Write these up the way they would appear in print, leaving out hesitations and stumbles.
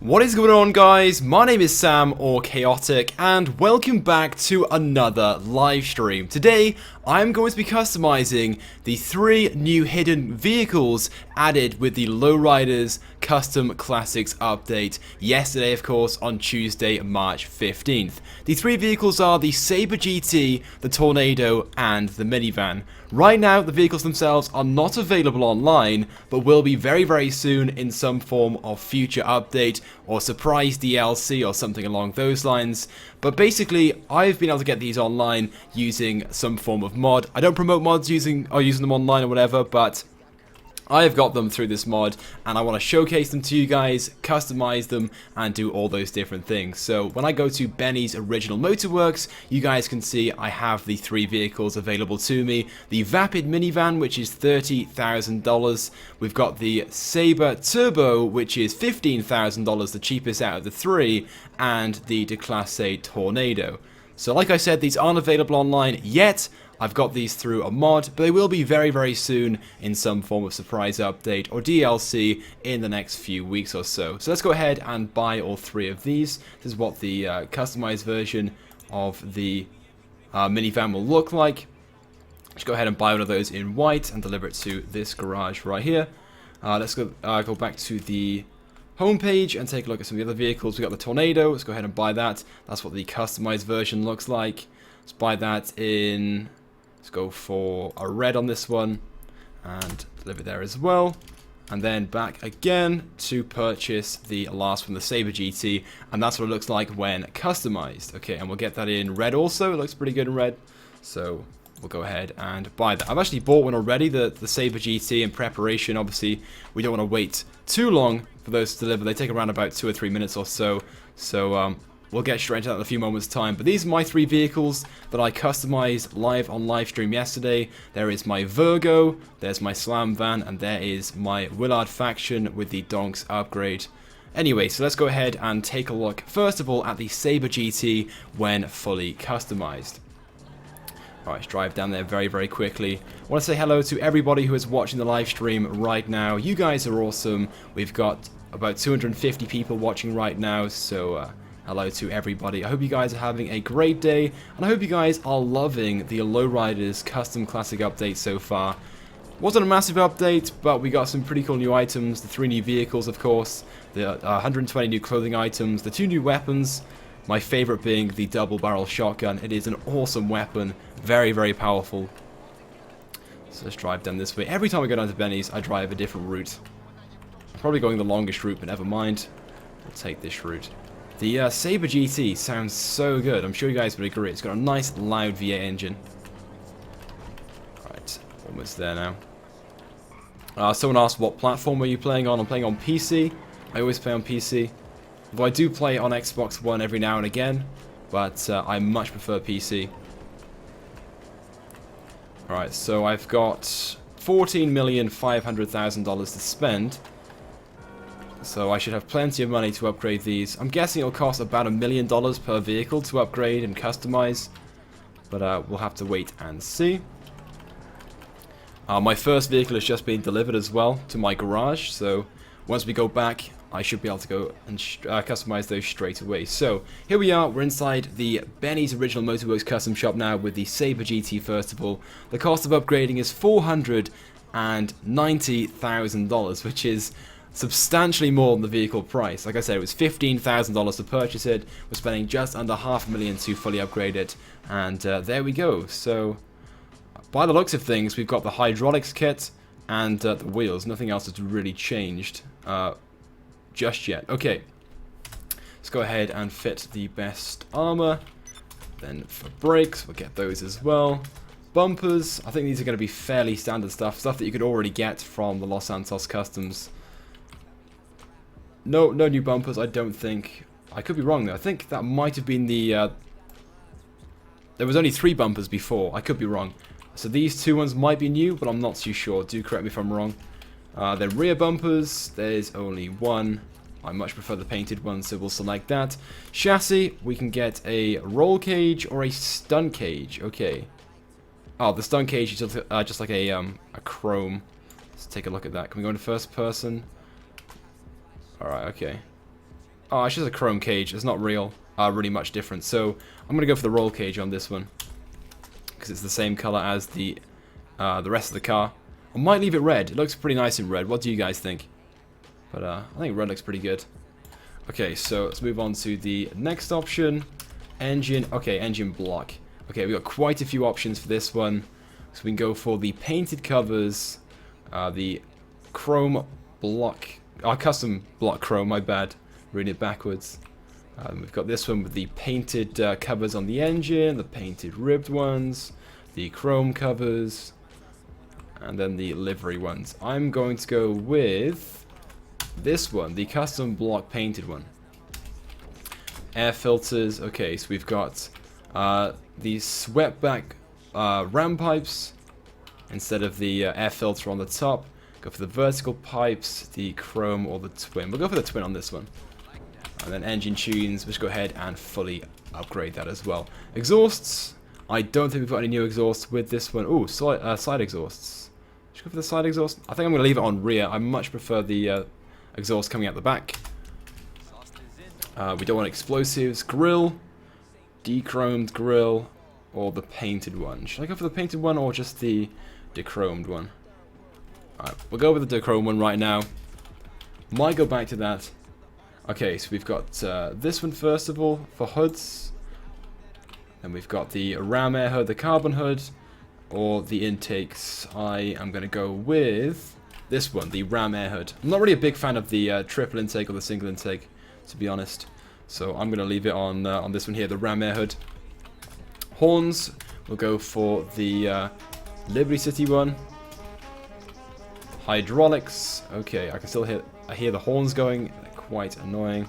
What is going on, guys? My name is Sam, or Chaotic, and welcome back to another live stream. Today, I'm going to be customizing the 3 new hidden vehicles added with the Lowriders Custom Classics update yesterday, of course, on Tuesday, March 15th. The 3 vehicles are the Sabre GT, the Tornado, and the Minivan. Right now, the vehicles themselves are not available online, but will be very soon in some form of future update or surprise DLC or something along those lines. But basically, I've been able to get these online using some form of mod. I don't promote mods using them online or whatever, but I've got them through this mod, and I want to showcase them to you guys, customize them, and do all those different things. So when I go to Benny's Original Motorworks, you guys can see I have the 3 vehicles available to me. The Vapid Minivan, which is $30,000. We've got the Sabre Turbo, which is $15,000, the cheapest out of the 3, and the Declasse Tornado. So like I said, these aren't available online yet. I've got these through a mod, but they will be very soon in some form of surprise update or DLC in the next few weeks or so. So let's go ahead and buy all 3 of these. This is what the customized version of the minivan will look like. Let's go ahead and buy one of those in white and deliver it to this garage right here. Let's go back to the homepage and take a look at some of the other vehicles. We got the Tornado. Let's go ahead and buy that. That's what the customized version looks like. Let's buy that in. Let's go for a red on this one and deliver there as well. And then back again to purchase the last one, the Sabre GT, and that's what it looks like when customized. Okay, and we'll get that in red also. It looks pretty good in red, so we'll go ahead and buy that. I've actually bought one already, the Sabre GT, in preparation. Obviously, we don't want to wait too long for those to deliver. They take around about 2 or 3 minutes or so. So we'll get straight into that in a few moments' time. But these are my 3 vehicles that I customized live on live stream yesterday. There is my Virgo, there's my Slam van, and there is my Willard faction with the Donks upgrade. Anyway, so let's go ahead and take a look, first of all, at the Sabre GT when fully customized. Alright, let's drive down there very quickly. I want to say hello to everybody who is watching the live stream right now. You guys are awesome. We've got about 250 people watching right now, so hello to everybody. I hope you guys are having a great day, and I hope you guys are loving the Lowriders Custom Classic update so far. Wasn't a massive update, but we got some pretty cool new items. The 3 new vehicles, of course, the 120 new clothing items, the 2 new weapons, my favorite being the double barrel shotgun. It is an awesome weapon, very powerful. So let's drive down this way. Every time I go down to Benny's, I drive a different route. I'm probably going the longest route, but never mind. We'll take this route. The Sabre GT sounds so good. I'm sure you guys would agree. It's got a nice loud V8 engine. Alright, almost there now. Someone asked what platform are you playing on. I'm playing on PC. I always play on PC. Although I do play on Xbox One every now and again, but I much prefer PC. Alright, so I've got $14,500,000 to spend. So I should have plenty of money to upgrade these. I'm guessing it'll cost about $1 million per vehicle to upgrade and customize. But we'll have to wait and see. My first vehicle has just been delivered as well to my garage. So once we go back, I should be able to go and customize those straight away. So here we are. We're inside the Benny's Original Motorworks custom shop now with the Sabre GT first of all. The cost of upgrading is $490,000, which is substantially more than the vehicle price. Like I said, it was $15,000 to purchase it. We're spending just under $500,000 to fully upgrade it, and there we go. So by the looks of things, we've got the hydraulics kit and the wheels. Nothing else has really changed just yet. Okay, let's go ahead and fit the best armor. Then for brakes, we'll get those as well. Bumpers, I think these are going to be fairly standard stuff that you could already get from the Los Santos Customs. No new bumpers, I don't think. I could be wrong though. I think that might have been the there was only 3 bumpers before. I could be wrong. So these 2 ones might be new, but I'm not too sure. Do correct me if I'm wrong. Then rear bumpers, there's only 1. I much prefer the painted one, so we'll select that. Chassis, we can get a roll cage or a stun cage. Okay. Oh, the stun cage is just like a chrome. Let's take a look at that. Can we go into first person? Alright, okay. Oh, it's just a chrome cage. It's not really much different. So I'm gonna go for the roll cage on this one because it's the same color as the rest of the car. I might leave it red. It looks pretty nice in red. What do you guys think? But I think red looks pretty good. Okay, so let's move on to the next option. Engine. Okay, engine block. Okay, we've got quite a few options for this one. So we can go for the painted covers, the chrome block, custom block chrome, my bad, reading it backwards. We've got this one with the painted covers on the engine, the painted ribbed ones, the chrome covers, and then the livery ones. I'm going to go with this one, the custom block painted one. Air filters. Okay, so we've got the swept-back ram pipes instead of the air filter on the top. Go for the vertical pipes, the chrome or the twin. We'll go for the twin on this one. And then engine tunes, let's go ahead and fully upgrade that as well. Exhausts. I don't think we've got any new exhausts with this one. Ooh, side exhausts. Should we go for the side exhaust? I think I'm going to leave it on rear. I much prefer the exhaust coming out the back. We don't want explosives. Grill. Dechromed grill. Or the painted one. Should I go for the painted one or just the dechromed one? Alright, we'll go with the dechromed one right now. Might go back to that. Okay, so we've got this one first of all for hoods. Then we've got the ram air hood, the carbon hood, or the intakes. I am going to go with this one, the ram air hood. I'm not really a big fan of the triple intake or the single intake, to be honest. So I'm going to leave it on this one here, the ram air hood. Horns, we'll go for the Liberty City one. Hydraulics, okay, I can still hear the horns going. They're quite annoying.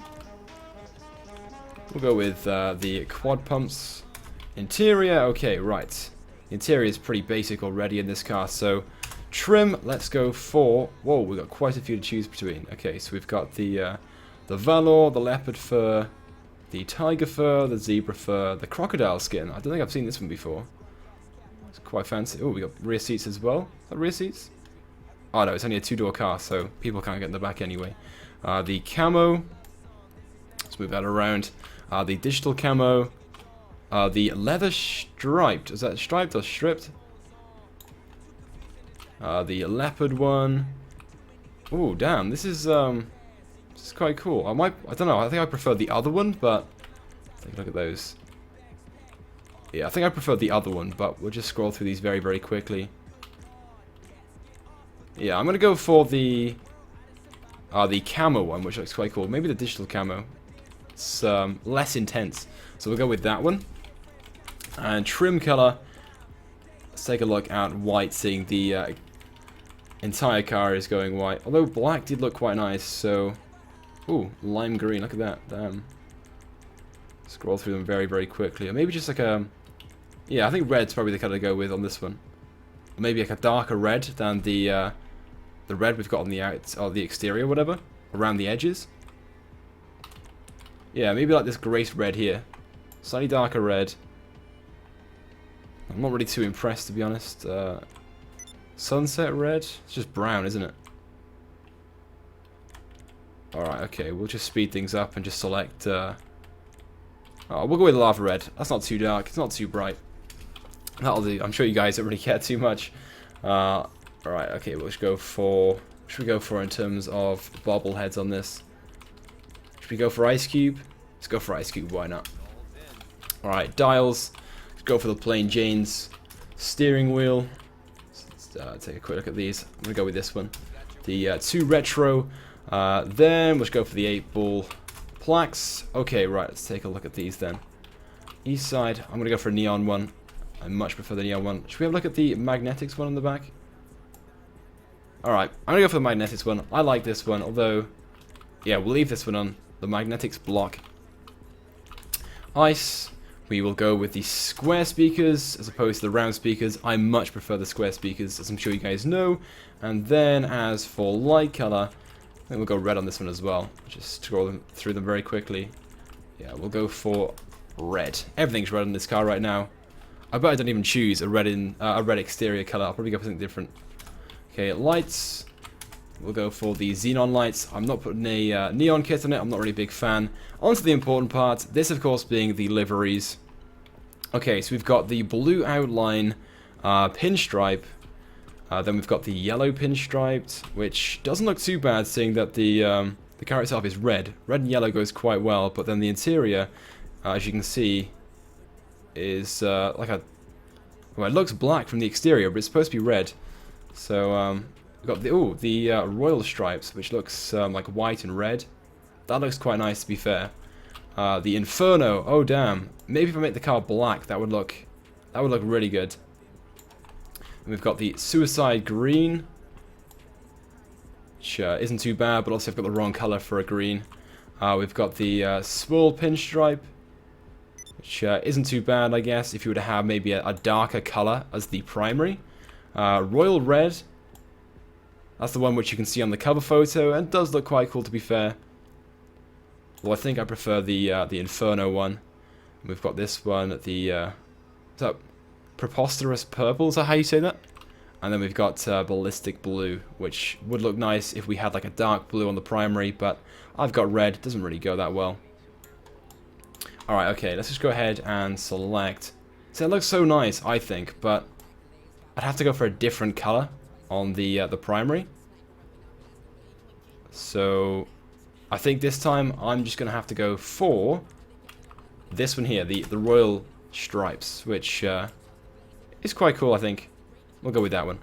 We'll go with the quad pumps. Interior, okay, right. The interior is pretty basic already in this car, so trim, let's go for... Whoa, we've got quite a few to choose between. Okay, so we've got the velour, the leopard fur, the tiger fur, the zebra fur, the crocodile skin. I don't think I've seen this one before. It's quite fancy. Oh, we got rear seats as well. Is that rear seats? Oh no, it's only a two-door car, so people can't get in the back anyway. The camo. Let's move that around. The digital camo. The leather striped. Is that striped or stripped? The leopard one. Oh, damn. This is quite cool. I don't know. I think I prefer the other one, but take a look at those. Yeah, I think I prefer the other one, but we'll just scroll through these very, very quickly. Yeah, I'm gonna go for the camo one, which looks quite cool. Maybe the digital camo. It's less intense, so we'll go with that one. And trim color. Let's take a look at white, seeing the entire car is going white. Although black did look quite nice, so... Ooh, lime green, look at that, damn. Scroll through them very, very quickly. Or maybe just like a... Yeah, I think red's probably the color to go with on this one. Or maybe like a darker red than the red we've got on the or the exterior, whatever. Around the edges. Yeah, maybe like this grace red here. Slightly darker red. I'm not really too impressed, to be honest. Sunset red? It's just brown, isn't it? Alright, okay, we'll just speed things up and just select... Oh, we'll go with lava red. That's not too dark, it's not too bright. That'll do. I'm sure you guys don't really care too much. Alright, okay, we'll just go for... What should we go for in terms of bobbleheads on this? Should we go for Ice Cube? Let's go for Ice Cube, why not? Alright, dials. Let's go for the plain Janes. Steering wheel. Let's take a quick look at these. I'm going to go with this one. The 2 retro. Then let's go for the 8-ball plaques. Okay, right, let's take a look at these then. East side, I'm going to go for a neon one. I much prefer the neon one. Should we have a look at the magnetics one on the back? Alright, I'm going to go for the magnetics one. I like this one, although... Yeah, we'll leave this one on. The magnetics block. Ice. We will go with the square speakers as opposed to the round speakers. I much prefer the square speakers, as I'm sure you guys know. And then as for light color, I think we'll go red on this one as well. Just scroll through them very quickly. Yeah, we'll go for red. Everything's red in this car right now. I bet I don't even choose a red exterior color. I'll probably go for something different. Okay, lights. we'll go for the xenon lights. I'm not putting a neon kit on it. I'm not really a big fan. On to the important part. This, of course, being the liveries. Okay, so we've got the blue outline pinstripe. Then we've got the yellow pinstriped, which doesn't look too bad, seeing that the car itself is red. Red and yellow goes quite well, but then the interior, as you can see, is like a... Well, it looks black from the exterior, but it's supposed to be red. So, we've got the royal stripes, which looks like white and red. That looks quite nice, to be fair. The Inferno, oh damn. Maybe if I make the car black, that would look really good. And we've got the Suicide Green, which isn't too bad, but also I've got the wrong color for a green. We've got the Swirl Pinstripe, which isn't too bad, I guess, if you were to have maybe a darker color as the primary. Royal Red, that's the one which you can see on the cover photo, and does look quite cool, to be fair. Well, I think I prefer the Inferno one. We've got this one, the Preposterous Purple, is that how you say that? And then we've got Ballistic Blue, which would look nice if we had like a dark blue on the primary, but I've got red, it doesn't really go that well. Alright, okay, let's just go ahead and select. So it looks so nice, I think, but I'd have to go for a different color on the primary. So I think this time I'm just going to have to go for this one here, the Royal Stripes, which is quite cool, I think. We'll go with that one.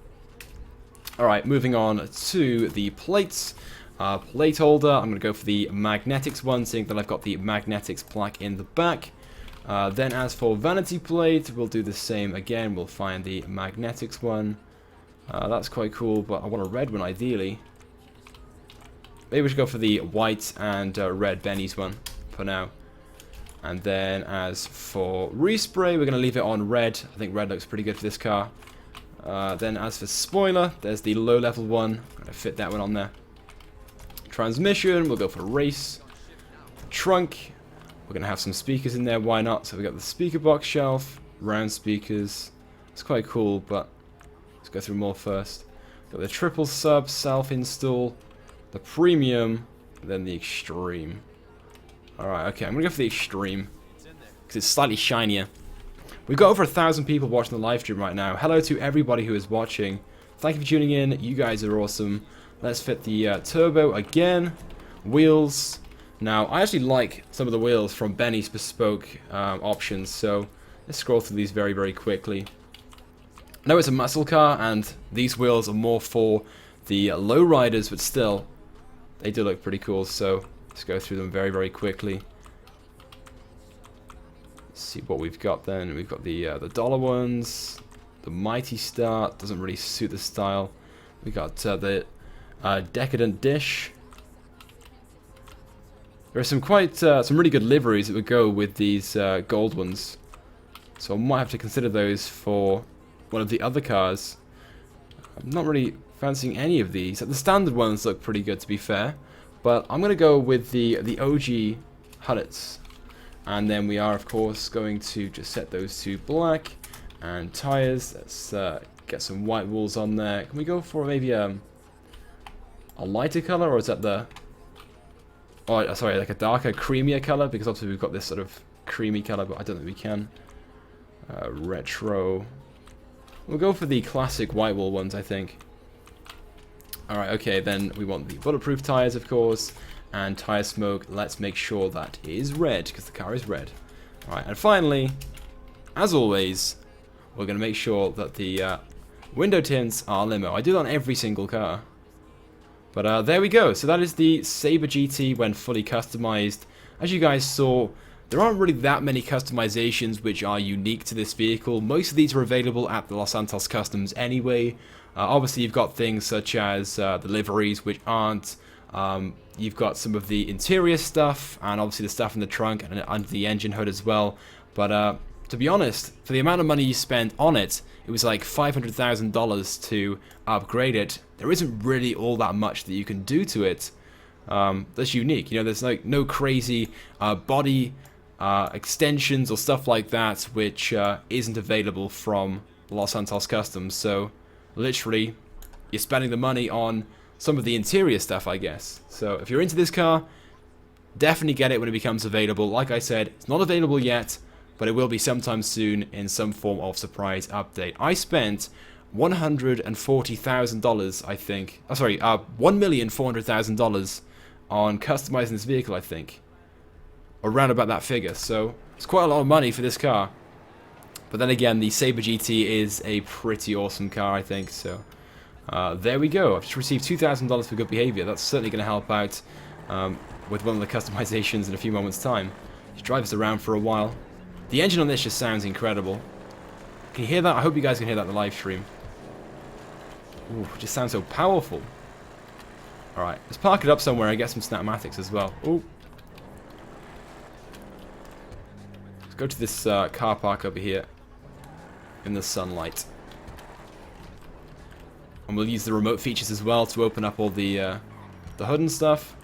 Alright, moving on to the plates. Plate holder, I'm going to go for the Magnetics one, seeing that I've got the Magnetics plaque in the back. Then as for vanity plate, we'll do the same again. We'll find the Magnetics one. That's quite cool, but I want a red one ideally. Maybe we should go for the white and red Benny's one for now. And then as for respray, we're going to leave it on red. I think red looks pretty good for this car. Then as for spoiler, there's the low level one. I'm going to fit that one on there. Transmission, we'll go for race. Trunk, we're going to have some speakers in there, why not? So we've got the speaker box shelf, round speakers. It's quite cool, but let's go through more first. Got the triple sub, self-install, the premium, and then the extreme. Alright, okay, I'm going to go for the extreme, because it's slightly shinier. We've got over 1,000 people watching the live stream right now. Hello to everybody who is watching. Thank you for tuning in, you guys are awesome. Let's fit the turbo again. Wheels. Now, I actually like some of the wheels from Benny's bespoke options, so let's scroll through these very, very quickly. I know it's a muscle car, and these wheels are more for the low riders, but still, they do look pretty cool, so let's go through them very, very quickly. Let's see what we've got then. We've got the dollar ones, the Mighty Star, doesn't really suit the style. We got the Decadent Dish. There are some really good liveries that would go with these gold ones, so I might have to consider those for one of the other cars. I'm not really fancying any of these. The standard ones look pretty good, to be fair, but I'm gonna go with the OG Hullets, and then we are of course going to just set those to black and tires. Let's get some white walls on there. Can we go for maybe a lighter color, or is that the... Oh, sorry, like a darker, creamier color, because obviously we've got this sort of creamy color, but I don't think we can. Retro. We'll go for the classic white wall ones, I think. Alright, okay, then we want the bulletproof tires, of course, and tire smoke. Let's make sure that is red, because the car is red. Alright, and finally, as always, we're going to make sure that the window tints are limo. I do that on every single car. But there we go. So that is the Saber GT when fully customized. As you guys saw, there aren't really that many customizations which are unique to this vehicle. Most of these are available at the Los Santos Customs anyway. Obviously, you've got things such as the liveries, which aren't. You've got some of the interior stuff, and obviously the stuff in the trunk and under the engine hood as well. But to be honest, for the amount of money you spent on it, it was like $500,000 to upgrade it. There isn't really all that much that you can do to it that's unique. You know, there's like no crazy body extensions or stuff like that, which isn't available from Los Santos Customs. So literally, you're spending the money on some of the interior stuff, I guess. So if you're into this car, definitely get it when it becomes available. Like I said, it's not available yet, but it will be sometime soon in some form of surprise update. I spent $140,000, I think. Oh, sorry, $1,400,000 on customizing this vehicle, I think. Around about that figure. So it's quite a lot of money for this car. But then again, the Sabre GT is a pretty awesome car, I think. So there we go. I've just received $2,000 for good behavior. That's certainly going to help out with one of the customizations in a few moments' time. Just drive us around for a while. The engine on this just sounds incredible. Can you hear that? I hope you guys can hear that in the live stream. Ooh, it just sounds so powerful. Alright, let's park it up somewhere and get some cinematics as well. Ooh. Let's go to this car park over here in the sunlight. And we'll use the remote features as well to open up all the hood and stuff.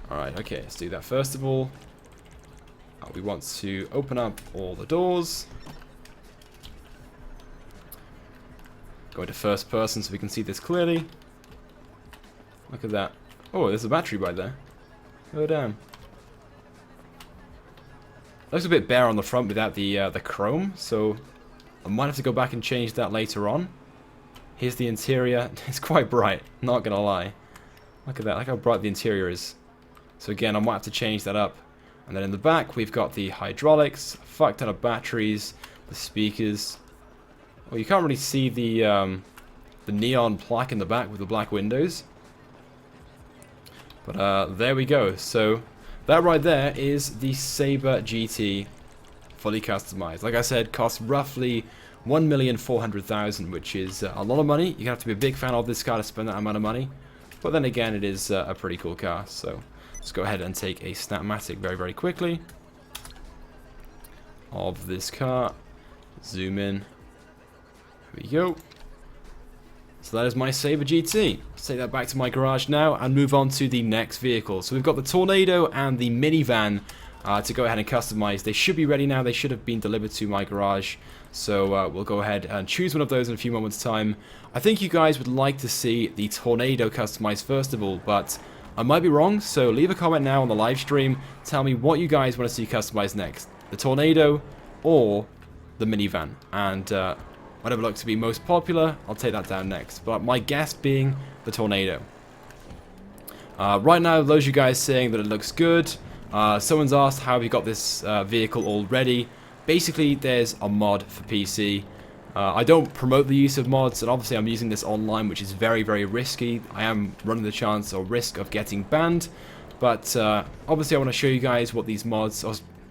Alright, okay, let's do that first of all. We want to open up all the doors. Go into first person so we can see this clearly. Look at that. Oh, there's a battery right there. Oh, damn. Looks a bit bare on the front without the chrome, so I might have to go back and change that later on. Here's the interior. It's quite bright, not gonna lie. Look at that, look how bright the interior is. So again, I might have to change that up. And then in the back, we've got the hydraulics, a fuck ton of batteries, the speakers. Well, you can't really see the neon plaque in the back with the black windows. But there we go. So that right there is the Sabre GT fully customized. Like I said, costs roughly $1,400,000, which is a lot of money. You have to be a big fan of this car to spend that amount of money. But then again, it is a pretty cool car. So let's go ahead and take a snapmatic very, very quickly of this car. Zoom in. Here we go. So that is my Sabre GT. Let's take that back to my garage now and move on to the next vehicle. So we've got the Tornado and the Minivan to go ahead and customize. They should be ready now. They should have been delivered to my garage. So we'll go ahead and choose one of those in a few moments' time. I think you guys would like to see the Tornado customized first of all, but I might be wrong. So leave a comment now on the live stream. Tell me what you guys want to see customized next. The Tornado or the Minivan. And whatever looks to be most popular, I'll take that down next. But my guess being the Tornado. Right now, those of you guys saying that it looks good. Someone's asked how have you got this vehicle already. Basically, there's a mod for PC. I don't promote the use of mods, and obviously I'm using this online, which is very, very risky. I am running the chance or risk of getting banned. But obviously I want to show you guys what these mods...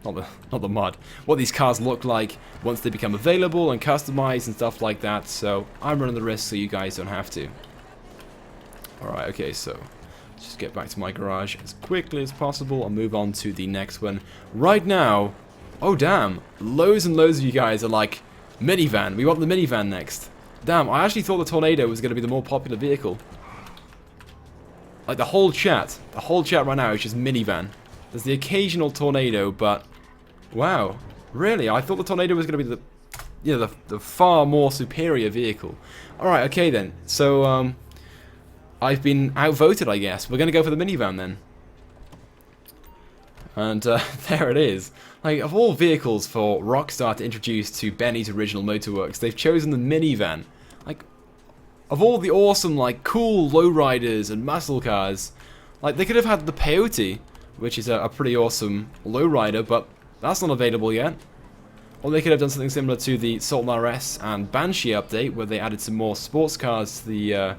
Not the mod. What these cars look like once they become available and customized and stuff like that. So I'm running the risk so you guys don't have to. Alright, okay, so let's just get back to my garage as quickly as possible and move on to the next one. Right now, oh damn, loads and loads of you guys are like, Minivan, we want the Minivan next. Damn, I actually thought the Tornado was going to be the more popular vehicle. Like the whole chat right now is just Minivan. There's the occasional Tornado, but wow, really? I thought the Tornado was going to be the far more superior vehicle. All right, okay then. So I've been outvoted, I guess. We're going to go for the Minivan then. And there it is. Like, of all vehicles for Rockstar to introduce to Benny's original Motorworks, they've chosen the Minivan. Like, of all the awesome, like, cool lowriders and muscle cars, like, they could have had the Peyote, which is a pretty awesome lowrider, but that's not available yet. Or they could have done something similar to the Sultan RS and Banshee update, where they added some more sports cars to the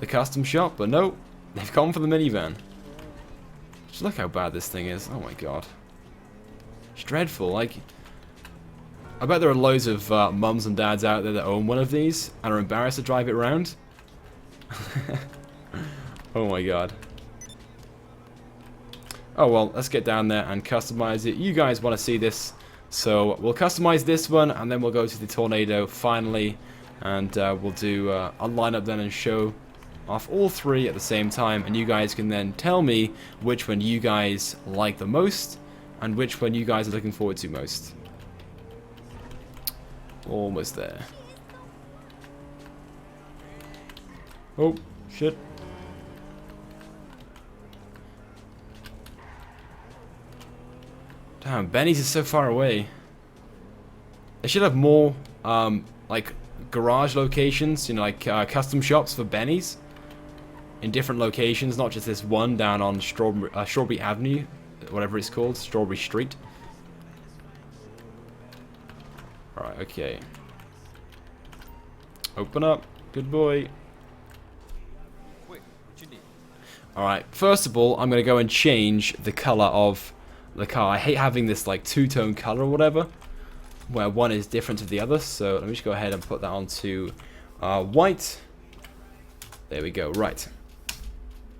custom shop, but no, they've gone for the Minivan. Just look how bad this thing is. Oh my god. It's dreadful. Like, I bet there are loads of mums and dads out there that own one of these and are embarrassed to drive it around. Oh my god. Oh well, let's get down there and customize it. You guys want to see this, so we'll customize this one and then we'll go to the Tornado finally, and we'll do a lineup then and show off all three at the same time, and you guys can then tell me which one you guys like the most and which one you guys are looking forward to most. Almost there. Oh, shit. Damn, Benny's is so far away. They should have more, like, garage locations, you know, like, custom shops for Benny's. In different locations, not just this one down on Strawberry Avenue, whatever it's called, Strawberry Street. Alright, okay. Open up. Good boy. Alright, first of all, I'm going to go and change the color of the car. I hate having this, like, two-tone color or whatever, where one is different to the other. So let me just go ahead and put that onto white. There we go. Right.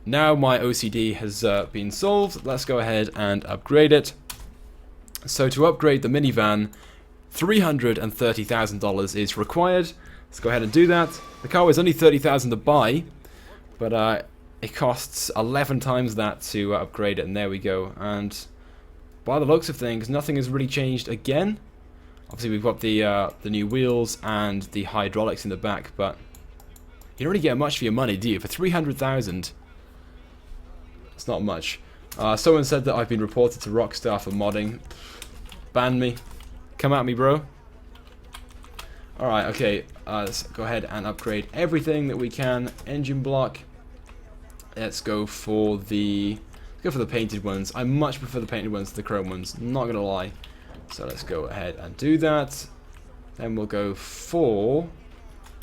Now my OCD has been solved. Let's go ahead and upgrade it. So to upgrade the minivan, $330,000 is required. Let's go ahead and do that. The car was only $30,000 to buy, but it costs 11 times that to upgrade it, and there we go. And by the looks of things, nothing has really changed again. Obviously, we've got the new wheels and the hydraulics in the back, but you don't really get much for your money, do you? For 300,000, it's not much. Someone said that I've been reported to Rockstar for modding. Ban me. Come at me, bro. Alright, okay. Let's go ahead and upgrade everything that we can. Engine block. Let's go for the painted ones. I much prefer the painted ones to the chrome ones. Not gonna lie. So let's go ahead and do that. Then we'll go for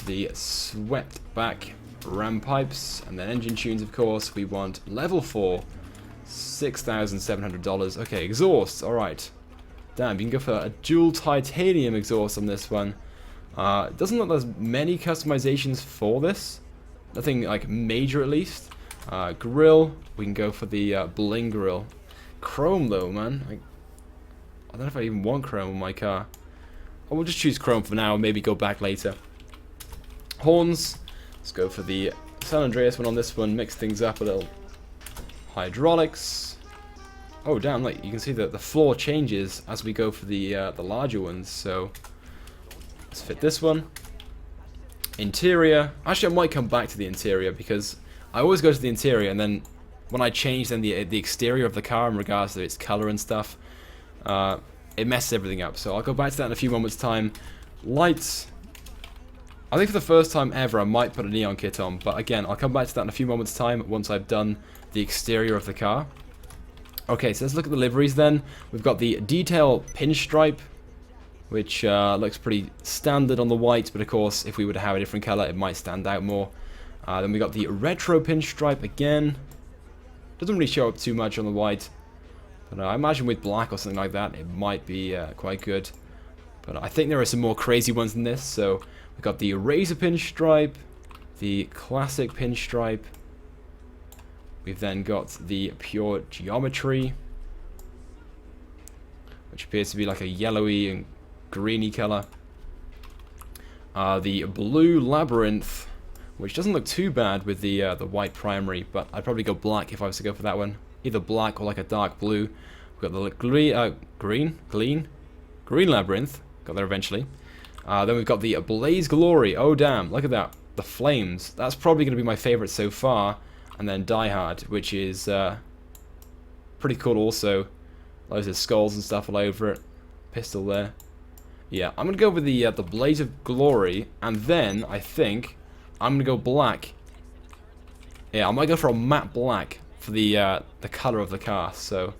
the swept back ram pipes, and then engine tunes, of course. We want level 4, $6,700. Okay, exhaust. Alright. Damn, you can go for a dual titanium exhaust on this one. It doesn't look like there's many customizations for this. Nothing like major, at least. Grill. We can go for the bling grill. Chrome though, man. I don't know if I even want chrome on my car. I will just choose chrome for now and maybe go back later. Horns. Let's go for the San Andreas one on this one. Mix things up a little. Hydraulics. Oh damn! Like you can see that the floor changes as we go for the larger ones. So let's fit this one. Interior. Actually, I might come back to the interior because I always go to the interior and then when I change then the exterior of the car in regards to its color and stuff, it messes everything up. So I'll go back to that in a few moments' time. Lights. I think for the first time ever I might put a neon kit on, but again I'll come back to that in a few moments' time once I've done the exterior of the car. Okay, so let's look at the liveries then. We've got the detail pinstripe, which looks pretty standard on the white, but of course if we were to have a different color it might stand out more. Then we got the retro pinstripe again. Doesn't really show up too much on the white, but I imagine with black or something like that it might be quite good. But I think there are some more crazy ones than this. So we've got the razor pinstripe, the classic pinstripe. We've then got the pure geometry, which appears to be like a yellowy and greeny color. The blue labyrinth, which doesn't look too bad with the white primary, but I'd probably go black if I was to go for that one. Either black or like a dark blue. We've got the green labyrinth. Got there eventually. Then we've got the Blaze Glory. Oh damn, look at that. The flames. That's probably going to be my favorite so far. And then Die Hard, which is pretty cool also. Loads of skulls and stuff all over it. Pistol there. Yeah, I'm going to go with the Blaze of Glory. And then, I think, I'm going to go black. Yeah, I might go for a matte black for the color of the car. So,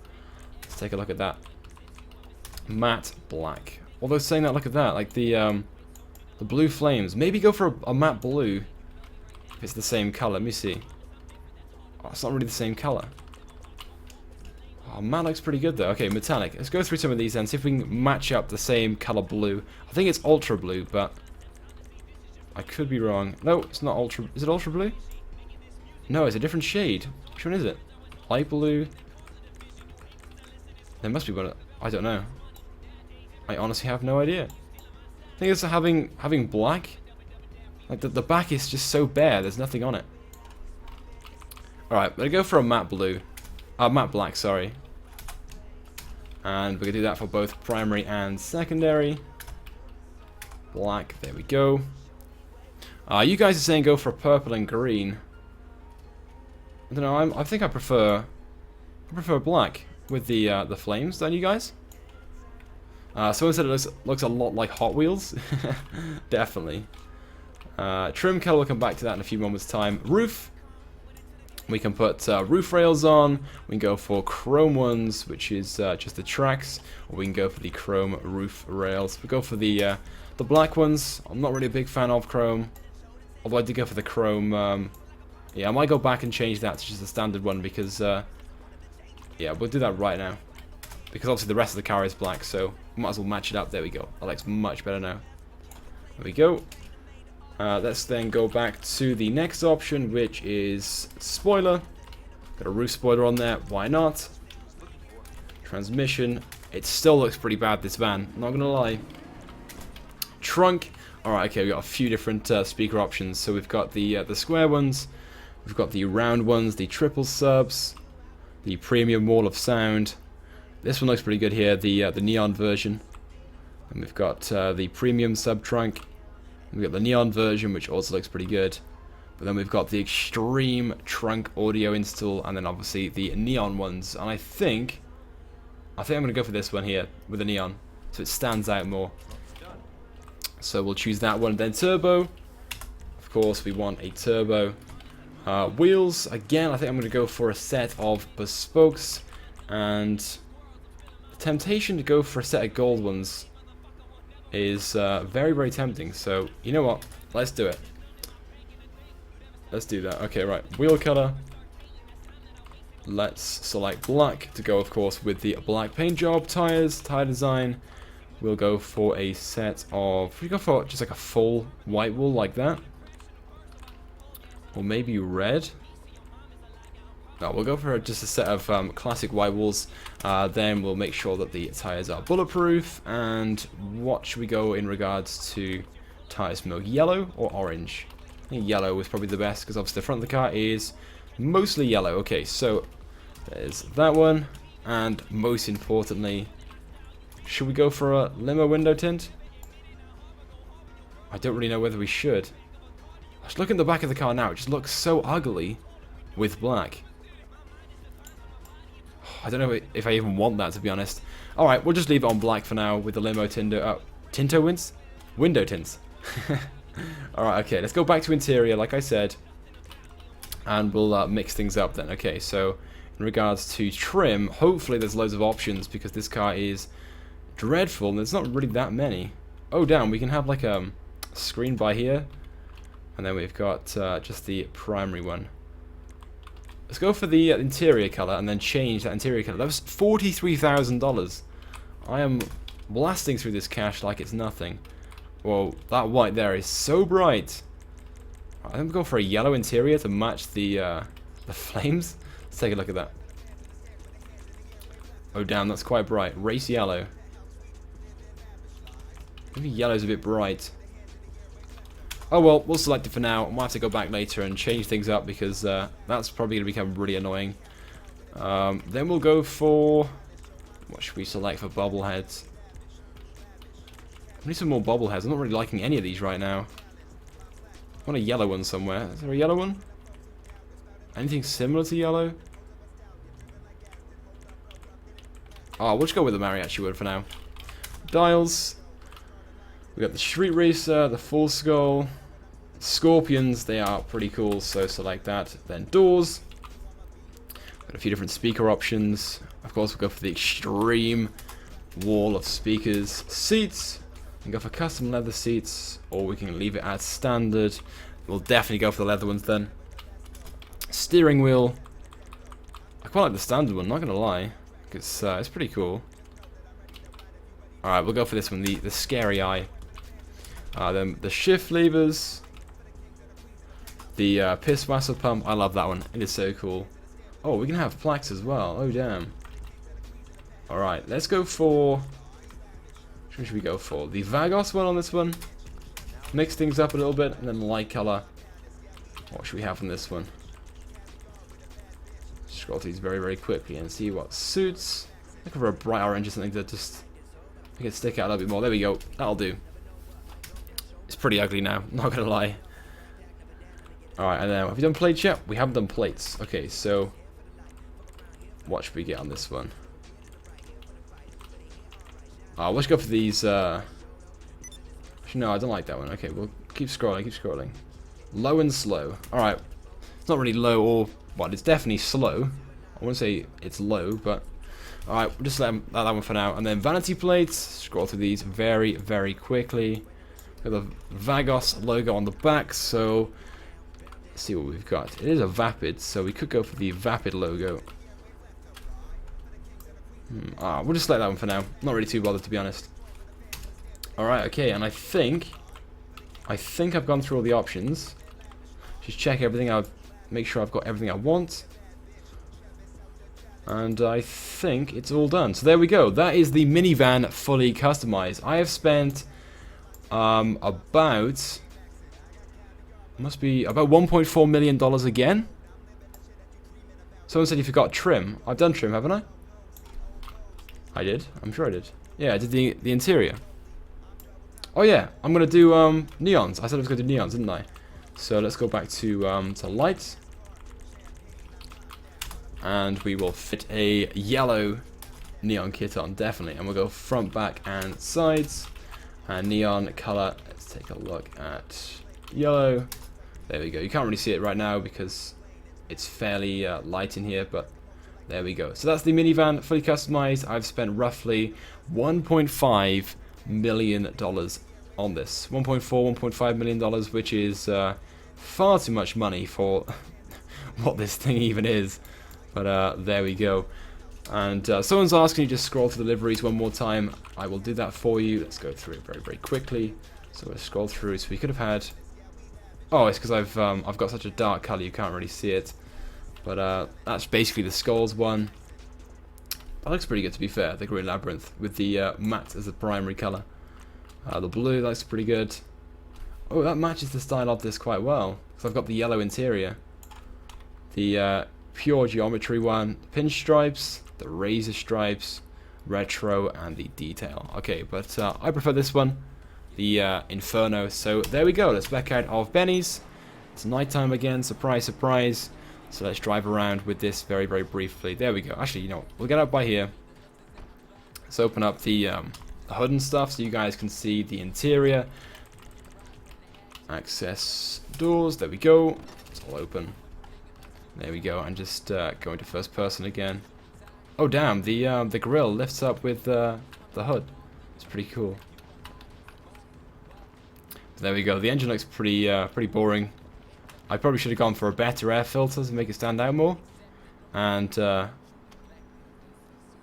let's take a look at that. Matte black. Although saying that, look at that. Like the blue flames. Maybe go for a matte blue. If it's the same color. Let me see. Oh, it's not really the same color. Oh, matte looks pretty good though. Okay, metallic. Let's go through some of these and see if we can match up the same color blue. I think it's ultra blue, but I could be wrong. No, it's not ultra. Is it ultra blue? No, it's a different shade. Which one is it? Light blue. There must be one. I don't know. I honestly have no idea. I think it's having black. Like the back is just so bare. There's nothing on it. Alright, I'm going to go for a matte blue. Matte black, sorry. And we're going to do that for both primary and secondary. Black, there we go. You guys are saying go for purple and green. I don't know. I think I prefer black with the flames. Don't you guys? Someone said it looks a lot like Hot Wheels. Definitely. Trim color, we'll come back to that in a few moments' time. Roof. We can put roof rails on. We can go for chrome ones, which is just the tracks, or we can go for the chrome roof rails. We go for the black ones. I'm not really a big fan of chrome, although I did go for the chrome. Yeah, I might go back and change that to just the standard one because, yeah, we'll do that right now. Because obviously the rest of the car is black, so we might as well match it up. There we go. That looks much better now. There we go. Let's then go back to the next option, which is spoiler. Got a roof spoiler on there. Why not? Transmission. It still looks pretty bad, this van. Not gonna lie. Trunk. Alright, okay, we've got a few different speaker options. So we've got the square ones. We've got the round ones, the triple subs, the premium wall of sound. This one looks pretty good here, the neon version. And we've got the premium sub trunk. We've got the neon version, which also looks pretty good. But then we've got the extreme trunk audio install, and then obviously the neon ones. And I think I'm going to go for this one here with the neon, so it stands out more. So we'll choose that one. Then turbo. Of course, we want a turbo. Wheels, again, I think I'm going to go for a set of bespokes, and the temptation to go for a set of gold ones is very, very tempting. So, you know what? Let's do it. Let's do that. Okay, right. Wheel color. Let's select black to go, of course, with the black paint job. Tires, tire design. We'll go for a set of... We go for just like a full white wool like that. Or maybe red. No, we'll go for just a set of classic white walls. Then we'll make sure that the tires are bulletproof. And what should we go in regards to tire smoke? Yellow or orange? I think yellow is probably the best because obviously the front of the car is mostly yellow. Okay, so there's that one. And most importantly, should we go for a limo window tint? I don't really know whether we should. Just look at the back of the car now. It just looks so ugly with black. I don't know if I even want that, to be honest. Alright, we'll just leave it on black for now with the limo Tinto wins? Window tints. Alright, okay, let's go back to interior, like I said. And we'll mix things up then. Okay, so in regards to trim, hopefully there's loads of options because this car is dreadful and there's not really that many. Oh, damn, we can have like a screen by here. And then we've got just the primary one. Let's go for the interior color and then change that interior color. That was $43,000. I am blasting through this cash like it's nothing. Whoa, that white there is so bright. I'm going to go for a yellow interior to match the flames. Let's take a look at that. Oh damn, that's quite bright. Race yellow. Maybe yellow's a bit bright. Oh well, we'll select it for now. I might have to go back later and change things up because that's probably going to become really annoying. Then we'll go for... What should we select for bobbleheads? I need some more bobbleheads. I'm not really liking any of these right now. I want a yellow one somewhere. Is there a yellow one? Anything similar to yellow? Oh, we'll just go with the mariachi wood for now. Dials. We got the Street Racer, the Full Skull, Scorpions, they are pretty cool, so select that. Then doors, got a few different speaker options. Of course, we'll go for the extreme wall of speakers. Seats, we can go for custom leather seats, or we can leave it as standard. We'll definitely go for the leather ones then. Steering wheel, I quite like the standard one, not gonna lie, because it's pretty cool. Alright, we'll go for this one, the scary eye. Then the shift levers, the Pisswasser pump. I love that one. It is so cool. Oh, we can have plaques as well. Oh, damn. Alright, let's go for... Which should we go for? The Vagos one on this one. Mix things up a little bit. And then light color. What should we have on this one? Scroll through these very, very quickly and see what suits. Looking for a bright orange or something that just... We can stick out a little bit more. There we go. That'll do. It's pretty ugly now, not gonna lie. Alright, and then have you done plates yet? We haven't done plates. Okay, so what should we get on this one? Let's go for these. Actually, no, I don't like that one. Okay, we'll keep scrolling, keep scrolling. Low and slow. Alright. It's not really low or... Well, it's definitely slow. I wouldn't say it's low, but... Alright, we'll just let that one for now. And then vanity plates. Scroll through these very, very quickly. Got the Vagos logo on the back, so... Let's see what we've got. It is a Vapid, so we could go for the Vapid logo. We'll just select that one for now. Not really too bothered, to be honest. Alright, okay, and I think I've gone through all the options. Just check everything out, make sure I've got everything I want. And I think it's all done. So there we go. That is the minivan fully customized. I have spent must be about $1.4 million again. Someone said you forgot trim. I've done trim, haven't I? I did. I'm sure I did. Yeah, I did the interior. Oh yeah, I'm gonna do neons. I said I was gonna do neons, didn't I? So let's go back to lights, and we will fit a yellow neon kit on, definitely. And we'll go front, back, and sides. And neon color. Let's take a look at yellow. There we go. You can't really see it right now because it's fairly light in here, but there we go. So that's the minivan fully customized. I've spent roughly $1.5 million on this. $1.5 million, which is far too much money for what this thing even is. But there we go. And someone's asking you just scroll through the liveries one more time. I will do that for you. Let's go through it very, very quickly. So we'll scroll through. So we could have had... Oh, it's because I've got such a dark color you can't really see it. But that's basically the skulls one. That looks pretty good, to be fair. The Green Labyrinth with the matte as the primary color. The blue looks pretty good. Oh, that matches the style of this quite well, because I've got the yellow interior. The pure geometry one, pinstripes, the razor stripes, retro, and the detail. Okay, but I prefer this one, the Inferno. So there we go. Let's back out of Benny's. It's nighttime again. Surprise, surprise. So let's drive around with this very, very briefly. There we go. Actually, you know, we'll get out by here. Let's open up the hood and stuff so you guys can see the interior. Access doors. There we go. It's all open. There we go. And just go into first person again. Oh damn! The grill lifts up with the hood. It's pretty cool. There we go. The engine looks pretty boring. I probably should have gone for a better air filter to make it stand out more. And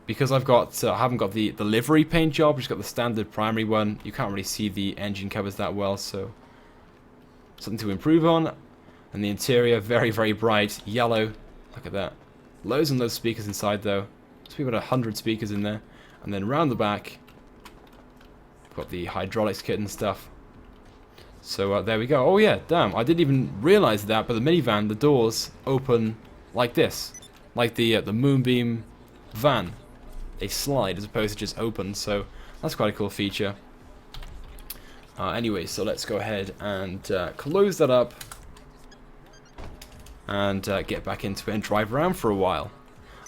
because I haven't got the livery paint job, just got the standard primary one, you can't really see the engine covers that well, so something to improve on. And the interior, very, very bright yellow. Look at that. Loads and loads of speakers inside though. So we've got 100 speakers in there. And then round the back, we've got the hydraulics kit and stuff. So there we go. Oh yeah, damn, I didn't even realize that, but the minivan, the doors open like this. Like the Moonbeam van. They slide as opposed to just open, so that's quite a cool feature. Anyway, so let's go ahead and close that up. And get back into it and drive around for a while.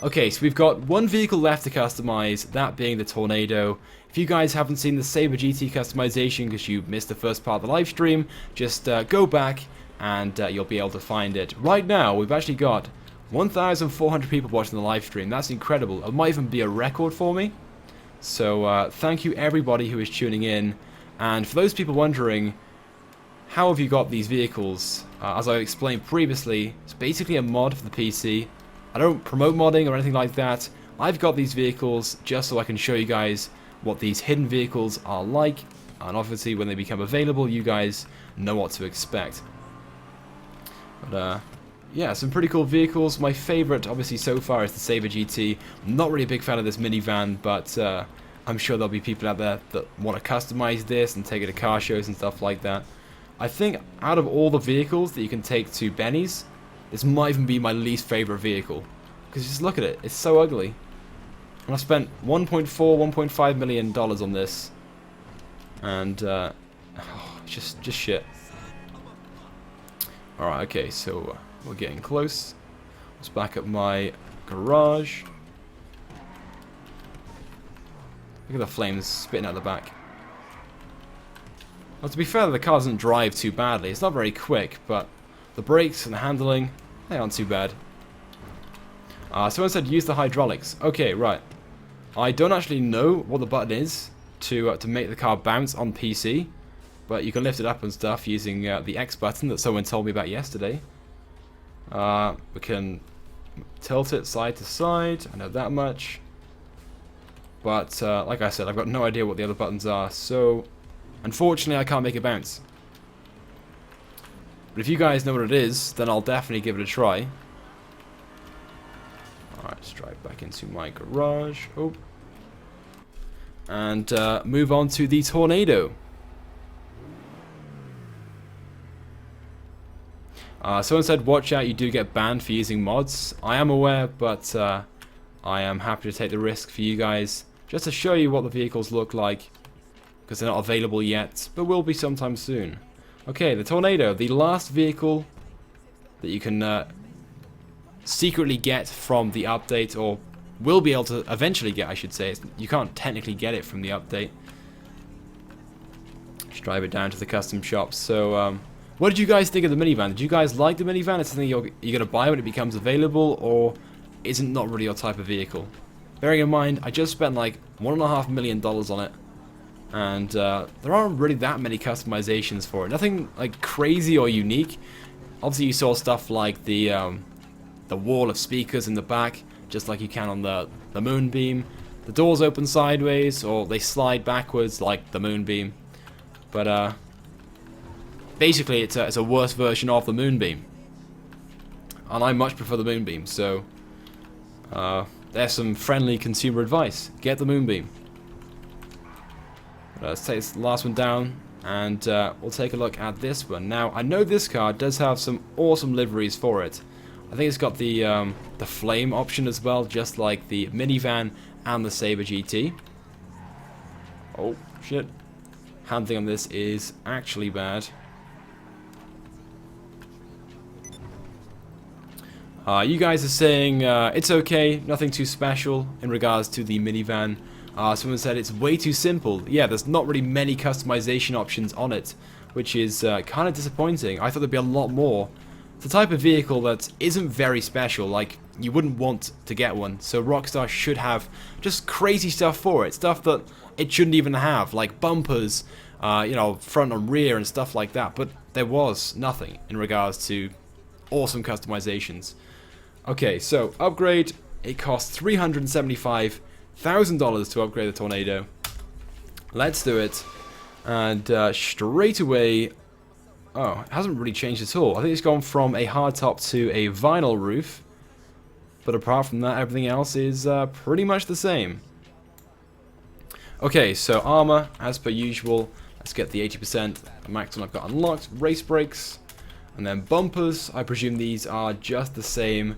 Okay, so we've got one vehicle left to customize, that being the Tornado. If you guys haven't seen the Saber GT customization because you missed the first part of the live stream, just go back and you'll be able to find it. Right now, we've actually got 1,400 people watching the live stream. That's incredible. It might even be a record for me. So thank you everybody who is tuning in. And for those people wondering, how have you got these vehicles? As I explained previously, it's basically a mod for the PC. I don't promote modding or anything like that. I've got these vehicles just so I can show you guys what these hidden vehicles are like. And obviously when they become available, you guys know what to expect. But yeah, some pretty cool vehicles. My favorite, obviously, so far is the Saber GT. I'm not really a big fan of this minivan, but I'm sure there'll be people out there that want to customize this and take it to car shows and stuff like that. I think out of all the vehicles that you can take to Benny's, this might even be my least favorite vehicle. Because just look at it, it's so ugly. And I spent $1.5 million on this. And, just shit. Alright, okay, so we're getting close. Let's back up my garage. Look at the flames spitting out the back. Well, to be fair, the car doesn't drive too badly. It's not very quick, but the brakes and the handling, they aren't too bad. Someone said use the hydraulics. Okay, right. I don't actually know what the button is to make the car bounce on PC, but you can lift it up and stuff using the X button that someone told me about yesterday. We can tilt it side to side, I know that much. But like I said, I've got no idea what the other buttons are, so unfortunately I can't make it bounce. But if you guys know what it is, then I'll definitely give it a try. Alright, let's drive back into my garage. Oh. And move on to the Tornado. Someone said, watch out, you do get banned for using mods. I am aware, but I am happy to take the risk for you guys, just to show you what the vehicles look like, because they're not available yet, but will be sometime soon. Okay, the Tornado, the last vehicle that you can secretly get from the update, or will be able to eventually get, I should say. You can't technically get it from the update. Just drive it down to the custom shop. So, what did you guys think of the minivan? Did you guys like the minivan? It's something you're going to buy when it becomes available, or is it not really your type of vehicle? Bearing in mind, I just spent like $1.5 million on it, and there aren't really that many customizations for it. Nothing like crazy or unique. Obviously, you saw stuff like the wall of speakers in the back, just like you can on the Moonbeam. The doors open sideways, or they slide backwards like the Moonbeam. But basically, it's a worse version of the Moonbeam, and I much prefer the Moonbeam. So there's some friendly consumer advice: get the Moonbeam. Let's take this last one down, and we'll take a look at this one. Now, I know this car does have some awesome liveries for it. I think it's got the flame option as well, just like the Minivan and the Saber GT. Oh, shit. Handling on this is actually bad. You guys are saying it's okay, nothing too special in regards to the Minivan. Someone said it's way too simple. Yeah, there's not really many customization options on it, which is kind of disappointing. I thought there'd be a lot more. It's the type of vehicle that isn't very special, like you wouldn't want to get one, so Rockstar should have just crazy stuff for it, stuff that it shouldn't even have, like bumpers, you know, front and rear and stuff like that, but there was nothing in regards to awesome customizations. Okay, so upgrade, it costs $375,000 to upgrade the Tornado. Let's do it, and straight away. Oh, it hasn't really changed at all. I think it's gone from a hardtop to a vinyl roof. But apart from that, everything else is pretty much the same. Okay, so armor, as per usual. Let's get the 80%. The max one I've got unlocked. Race brakes. And then bumpers. I presume these are just the same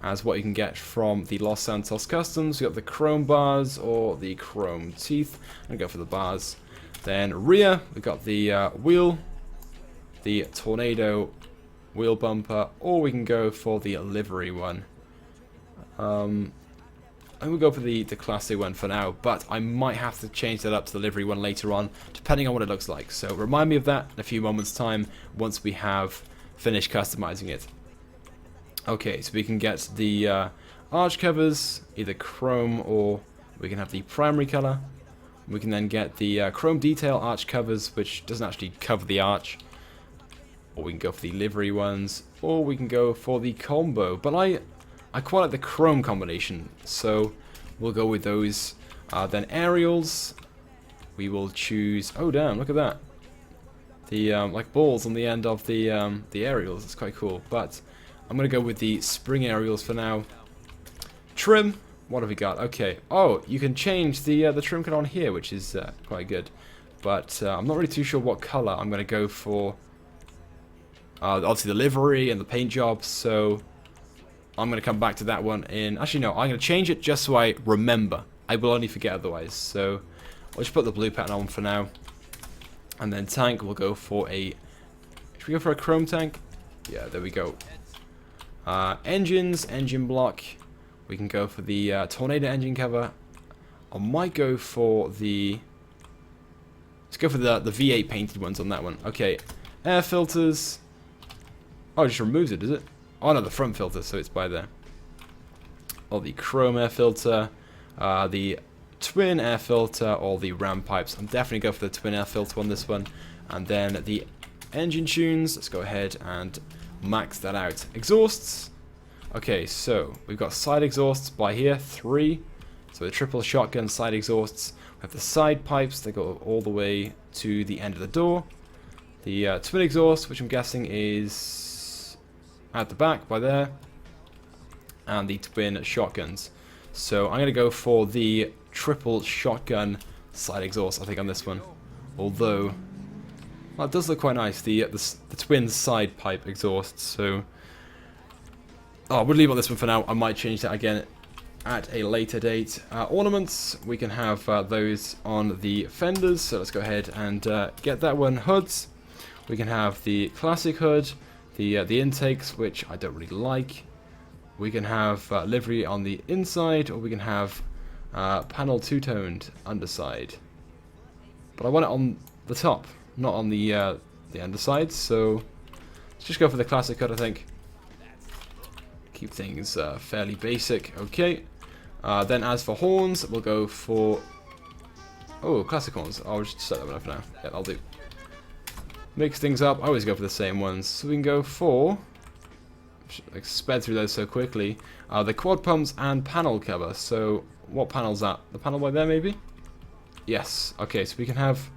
as what you can get from the Los Santos Customs. We've got the chrome bars or the chrome teeth. I'm going to go for the bars. Then rear, we've got the wheel. The Tornado wheel bumper, or we can go for the livery one. I think we'll go for the classic one for now, but I might have to change that up to the livery one later on, depending on what it looks like. So remind me of that in a few moments' time once we have finished customizing it. Okay, so we can get the arch covers, either chrome or we can have the primary color. We can then get the chrome detail arch covers, which doesn't actually cover the arch. Or we can go for the livery ones, or we can go for the combo. But I quite like the chrome combination, so we'll go with those. Then aerials, we will choose. Oh damn! Look at that. The like balls on the end of the aerials. It's quite cool. But I'm gonna go with the spring aerials for now. Trim. What have we got? Okay. Oh, you can change the trim color on here, which is quite good. But I'm not really too sure what color I'm gonna go for. Obviously the livery and the paint job, so I'm going to come back to that one in... Actually, no, I'm going to change it just so I remember. I will only forget otherwise, so I'll just put the blue pattern on for now. And then tank, we'll go for a... Should we go for a chrome tank? Yeah, there we go. Engines, engine block. We can go for the Tornado engine cover. I might go for the... Let's go for the V8 painted ones on that one. Okay, air filters. Oh, it just removes it, does it? Oh no, the front filter, so it's by there. Or the chrome air filter, the twin air filter, or the ram pipes. I'm definitely going for the twin air filter on this one. And then the engine tunes. Let's go ahead and max that out. Exhausts. Okay, so we've got side exhausts by here, 3. So the triple shotgun side exhausts. We have the side pipes that go all the way to the end of the door. The twin exhaust, which I'm guessing is at the back by there. And the twin shotguns. So I'm going to go for the triple shotgun side exhaust, I think, on this one. Although, well, it does look quite nice, the twin side pipe exhaust. So, oh, we'll leave on this one for now. I might change that again at a later date. Ornaments, we can have those on the fenders, so let's go ahead and get that one. Hoods, we can have the classic hood, the intakes, which I don't really like. We can have livery on the inside, or we can have panel two-toned underside. But I want it on the top, not on the underside, so let's just go for the classic hood, I think. Keep things fairly basic. Okay. Then as for horns, we'll go for... Oh, classic horns. I'll just set that one up for now. Yeah, I'll do. Mix things up. I always go for the same ones. So we can go for... I sped through those so quickly. The quad pumps and panel cover. So what panel's that? The panel by there, maybe? Yes. Okay, so we can have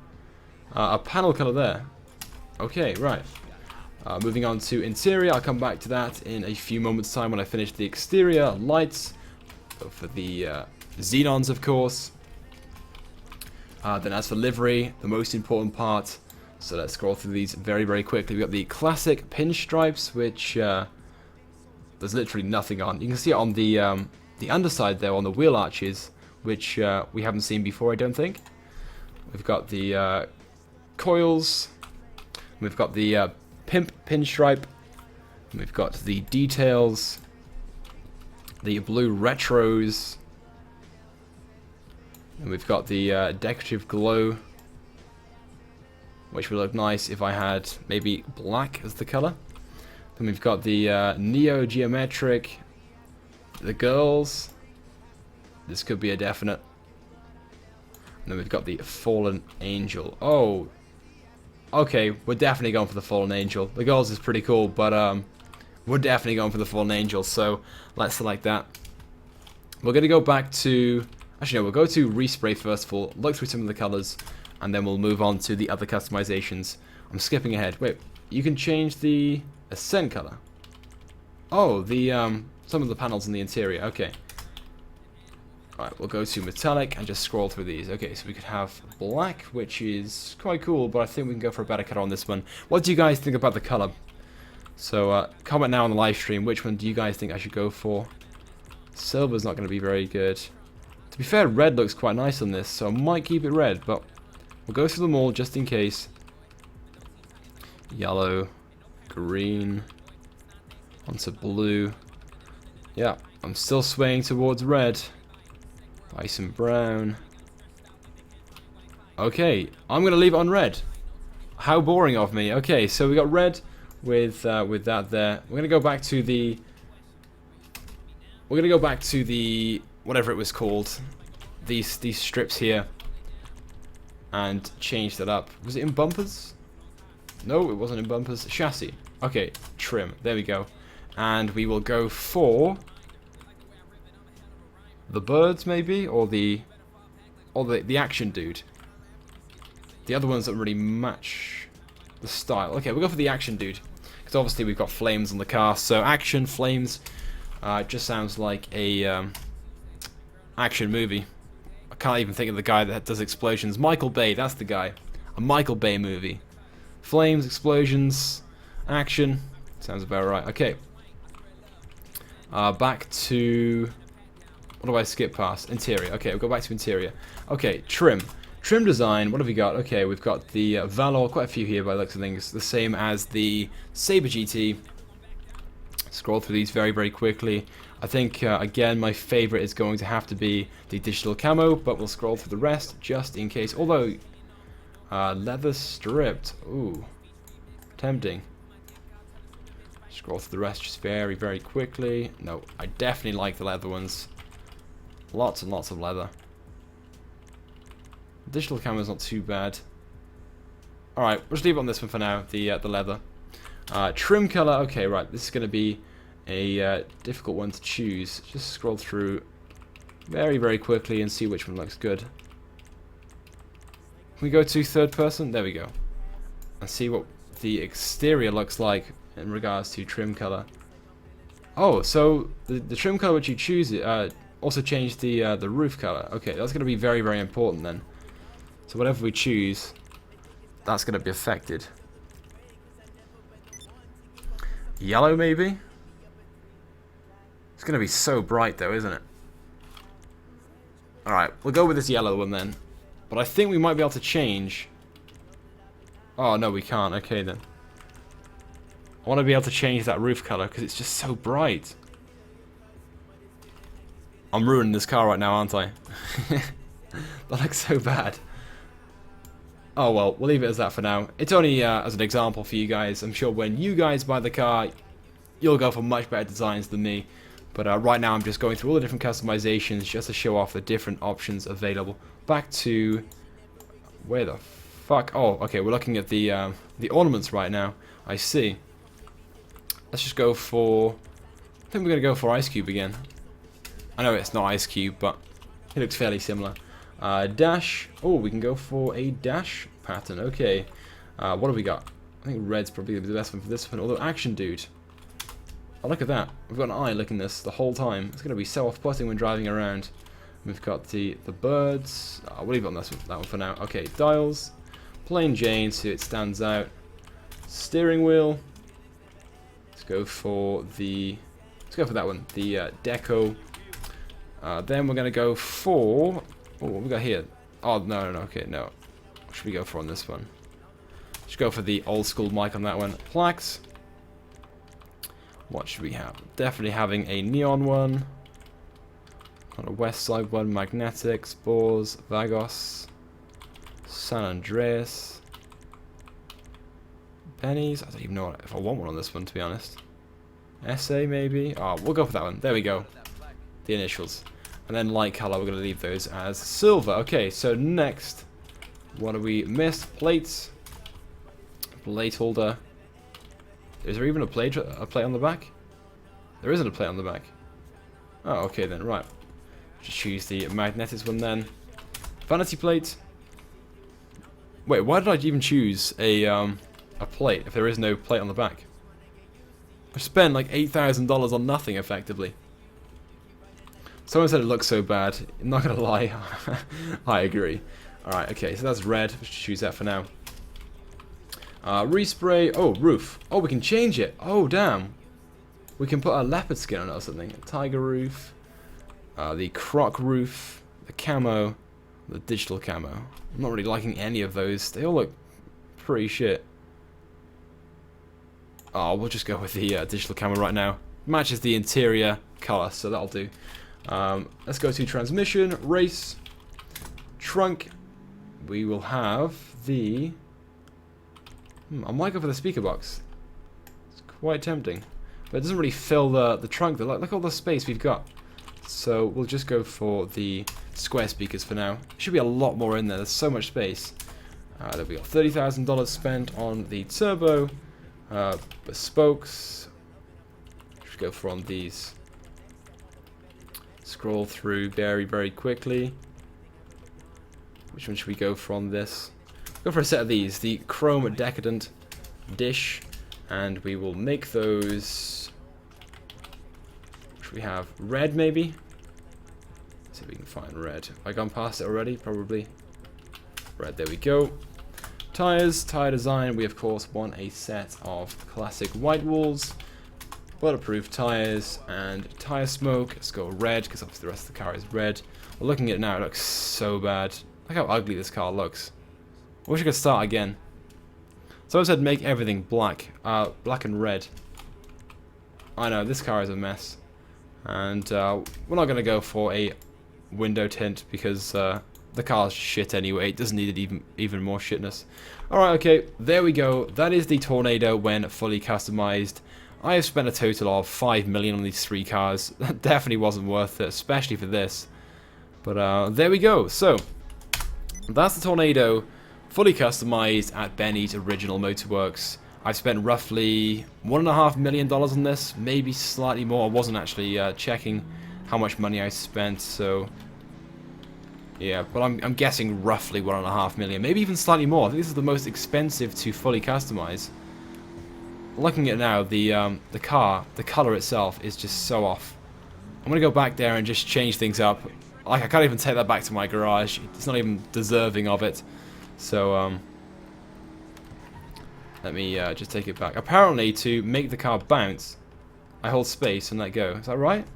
a panel color there. Okay, right. Moving on to interior, I'll come back to that in a few moments' time when I finish the exterior lights. Go for the xenons, of course. Then as for livery, the most important part. So let's scroll through these very, very quickly. We've got the classic pinstripes, which there's literally nothing on. You can see it on the underside there, on the wheel arches, which we haven't seen before, I don't think. We've got the coils. We've got the pimp pinstripe. We've got the details. The blue retros. And we've got the decorative glow, which would look nice if I had maybe black as the color. Then we've got the neo-geometric, the girls. This could be a definite. And then we've got the fallen angel. Oh, okay, we're definitely going for the fallen angel. The girls is pretty cool, but we're definitely going for the fallen angel. So let's select that. We're gonna go back to. Actually, no, we'll go to respray first of all. Look through some of the colors, and then we'll move on to the other customizations. I'm skipping ahead. Wait, you can change the Ascent color. Oh, the some of the panels in the interior. Okay. Alright, we'll go to metallic and just scroll through these. Okay, so we could have black, which is quite cool, but I think we can go for a better color on this one. What do you guys think about the color? So comment now on the live stream. Which one do you guys think I should go for? Silver's not going to be very good. To be fair, red looks quite nice on this, so I might keep it red, but we'll go through them all just in case. Yellow, green, onto blue. Yeah, I'm still swaying towards red. Bison brown. Okay, I'm gonna leave it on red. How boring of me. Okay, so we got red with that there. We're gonna go back to the. We're gonna go back to the whatever it was called. These strips here. And change that up. Was it in bumpers? No, it wasn't in bumpers. Chassis. Okay, trim. There we go. And we will go for the birds, maybe, or the action dude. The other ones don't really match the style. Okay, we'll go for the action dude, because obviously we've got flames on the car. So action, flames, just sounds like a action movie. I can't even think of the guy that does explosions. Michael Bay, that's the guy. A Michael Bay movie. Flames, explosions, action. Sounds about right. Okay. Back to. What do I skip past? Interior. Okay, we'll go back to interior. Okay, trim. Trim design, what have we got? Okay, we've got the Valor, quite a few here by the looks of things. The same as the Saber GT. scroll through these very, very quickly. I think, again, my favorite is going to have to be the digital camo, but we'll scroll through the rest just in case. Although, leather stripped. Ooh, tempting. Scroll through the rest just very, very quickly. No, I definitely like the leather ones. Lots and lots of leather. Digital camo is not too bad. Alright, we'll just leave it on this one for now, the leather. Trim color, okay, right, this is going to be a difficult one to choose. Just scroll through very, very quickly and see which one looks good. Can we go to third person? There we go. And see what the exterior looks like in regards to trim color. Oh, so the trim color which you choose also changed the roof color. Okay, that's going to be very, very important then. So whatever we choose, that's going to be affected. Yellow, maybe? It's going to be so bright, though, isn't it? Alright, we'll go with this yellow one, then. But I think we might be able to change. Oh, no, we can't. Okay, then. I want to be able to change that roof color, because it's just so bright. I'm ruining this car right now, aren't I? That looks so bad. Oh well, we'll leave it as that for now. It's only as an example for you guys. I'm sure when you guys buy the car, you'll go for much better designs than me. But right now I'm just going through all the different customizations just to show off the different options available. Back to... where the fuck? Oh, okay, we're looking at the ornaments right now. I see. Let's just go for... I think we're going to go for Ice Cube again. I know it's not Ice Cube, but it looks fairly similar. Dash. Oh, we can go for a dash pattern. Okay. What have we got? I think red's probably the best one for this one. Although Action Dude. Oh, look at that. We've got an eye looking this the whole time. It's going to be so off-putting when driving around. We've got the birds. We'll leave it on that one for now. Okay, dials. Plain Jane, so it stands out. Steering wheel. Let's go for that one. The deco. Then we're going to go for... oh, what we got here? Oh, no, okay, no. What should we go for on this one? Should go for the old school mic on that one. Plaques. What should we have? Definitely having a neon one. On a west side one, magnetic, spores, Vagos, San Andreas, pennies. I don't even know if I want one on this one, to be honest. SA maybe. Oh, we'll go for that one. There we go. The initials. And then light color, we're going to leave those as silver. Okay, so next, what do we miss? Plates. Plate holder. Is there even a plate on the back? There isn't a plate on the back. Oh, okay then, right. Just choose the magnetics one then. Vanity plate. Wait, why did I even choose a plate if there is no plate on the back? I spent like $8,000 on nothing, effectively. Someone said it looks so bad. I'm not gonna lie. I agree. Alright, okay, so that's red. Let's choose that for now. Respray. Oh, roof. Oh, we can change it. Oh, damn. We can put a leopard skin on it or something. Tiger roof. The croc roof. The camo. The digital camo. I'm not really liking any of those. They all look pretty shit. Oh, we'll just go with the digital camo right now. Matches the interior color, so that'll do. Let's go to transmission, race, trunk. We will have the... I might go for the speaker box. It's quite tempting. But it doesn't really fill the trunk. Look at all the space we've got. So we'll just go for the square speakers for now. Should be a lot more in there. There's so much space. There we got $30,000 spent on the turbo. Bespokes. Should go for on these. Scroll through very, very quickly. Which one should we go for on this? Go for a set of these. The Chrome Decadent dish. And we will make those... Should we have red, maybe? Let's see if we can find red. Have I gone past it already? Probably. Red, there we go. Tires, tire design. We, of course, want a set of classic white walls. Bulletproof tires and tire smoke. Let's go red because obviously the rest of the car is red. We're looking at it now. It looks so bad. Look how ugly this car looks. I wish I could start again. Someone said make everything black. Black and red. I know, this car is a mess. And we're not going to go for a window tint because the car's shit anyway. It doesn't need it even more shitness. Alright, okay, there we go. That is the Tornado when fully customized. I have spent a total of 5 million on these 3 cars. That definitely wasn't worth it, especially for this. But there we go. So, that's the Tornado fully customized at Benny's Original Motorworks. I've spent roughly $1.5 million on this, maybe slightly more. I wasn't actually checking how much money I spent, so yeah, but I'm guessing roughly 1.5 million, maybe even slightly more. I think this is the most expensive to fully customize. Looking at it now, the color itself is just so off. I'm gonna go back there and just change things up. Like, I can't even take that back to my garage. It's not even deserving of it. So let me just take it back. Apparently, to make the car bounce, I hold space and let go. Is that right?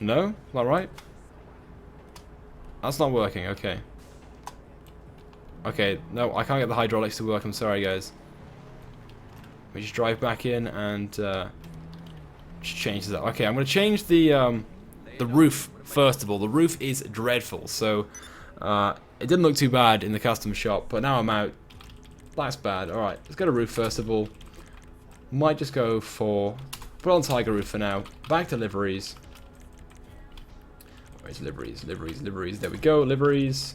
No? Not right? That's not working. Okay. Okay, no, I can't get the hydraulics to work. I'm sorry, guys. Let me just drive back in and just change this up. Okay, I'm going to change the roof, first of all. The roof is dreadful, so it didn't look too bad in the custom shop, but now I'm out. That's bad. Alright, let's get a roof first of all. Might just go for... put on Tiger Roof for now. Back to liveries. Where's liveries? Liveries. There we go, liveries.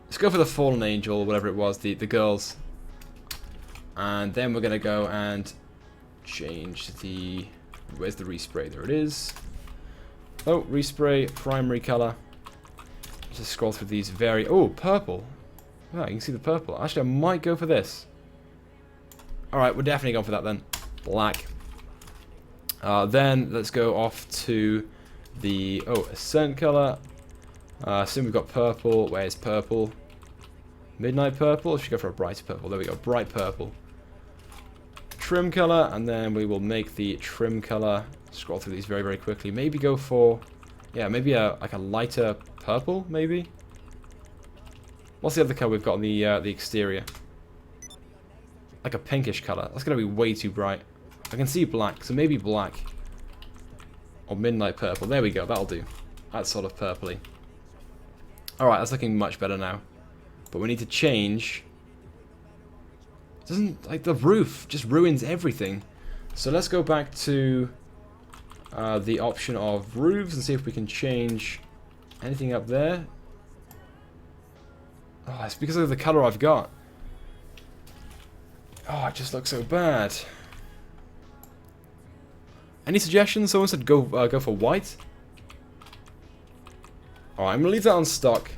Let's go for the Fallen Angel, whatever it was, the girls. And then we're going to go and change the... where's the respray? There it is. Oh, respray, primary color. Just scroll through these very... oh, purple. Oh, you can see the purple. Actually, I might go for this. Alright, we're definitely going for that then. Black. Then, let's go off to the... oh, Ascent color. Assume we've got purple. Where's purple? Midnight purple? Or should we go for a bright purple? There we go, bright purple. Trim color, and then we will make the trim color. Scroll through these very, very quickly. Maybe go for... yeah, maybe like a lighter purple, maybe? What's the other color we've got on the exterior? Like a pinkish color. That's going to be way too bright. I can see black, so maybe black. Or midnight purple. There we go, that'll do. That's sort of purpley. Alright, that's looking much better now. But we need to change... doesn't... like, the roof just ruins everything. So let's go back to the option of roofs and see if we can change anything up there. Oh, it's because of the color I've got. Oh, it just looks so bad. Any suggestions? Someone said go for white. Alright, I'm going to leave that on stock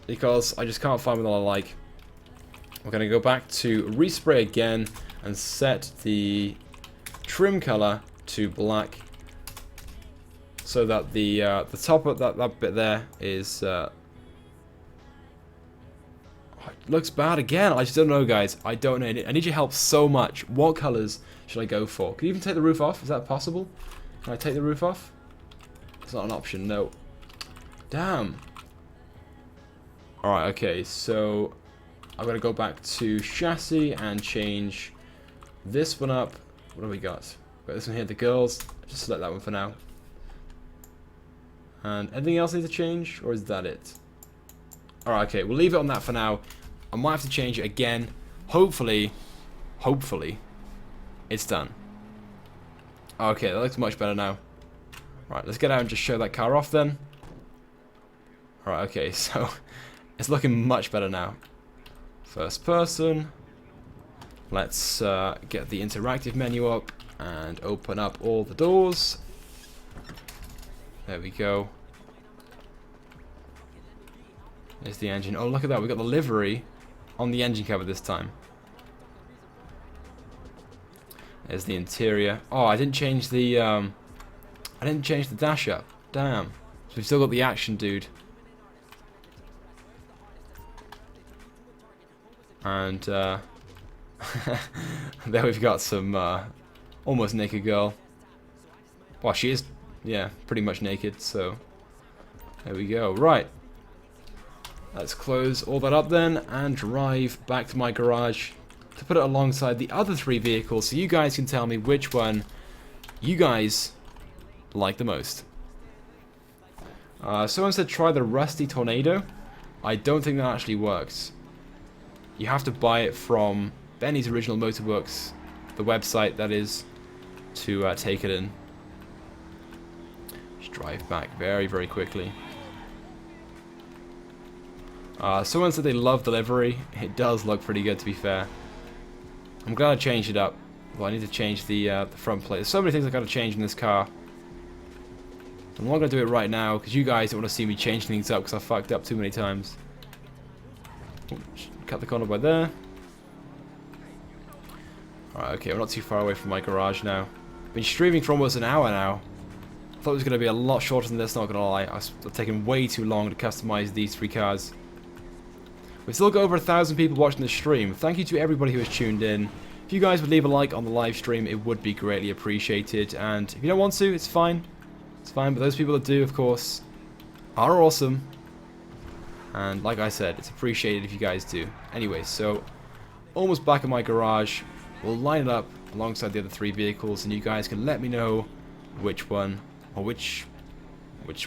because I just can't find one that I like. We're going to go back to respray again and set the trim color to black so that the top of that bit there is... it looks bad again. I just don't know, guys. I don't know. I need your help so much. What colors should I go for? Can you even take the roof off? Is that possible? Can I take the roof off? It's not an option. No. Damn. Alright, okay. So, I'm going to go back to chassis and change this one up. What do we got? Got this one here, the girls. Just select that one for now. And anything else need to change? Or is that it? Alright, okay. We'll leave it on that for now. I might have to change it again. Hopefully, it's done. Okay, that looks much better now. Right, let's get out and just show that car off then. Alright, okay, so it's looking much better now. First person. Let's get the interactive menu up and open up all the doors. There we go. There's the engine. Oh, look at that. We've got the livery on the engine cover this time. There's the interior. Oh, I didn't change the dash up. Damn. So we've still got the action dude. And there we've got some almost naked girl. Well, she is, yeah, pretty much naked, so there we go. Right. Let's close all that up then and drive back to my garage. to put it alongside the other 3 vehicles so you guys can tell me which one you guys like the most. Someone said try the Rusty Tornado. I don't think that actually works. You have to buy it from Benny's Original Motorbooks, the website that is, to take it in. Just drive back very, very quickly. Someone said they love the livery. It does look pretty good, to be fair. I'm glad I changed it up. Well, I need to change the front plate. There's so many things I've got to change in this car. I'm not going to do it right now, because you guys don't want to see me change things up, because I fucked up too many times. Cut the corner by there. Alright, okay, we're not too far away from my garage now. Been streaming for almost an hour now. I thought it was going to be a lot shorter than this, not going to lie. It's taken way too long to customize these 3 cars. We've still got over 1,000 people watching the stream. Thank you to everybody who has tuned in. If you guys would leave a like on the live stream, it would be greatly appreciated. And if you don't want to, it's fine. It's fine, but those people that do, of course, are awesome. And like I said, it's appreciated if you guys do. Anyway, so almost back in my garage. We'll line it up alongside the other 3 vehicles, and you guys can let me know which one, or which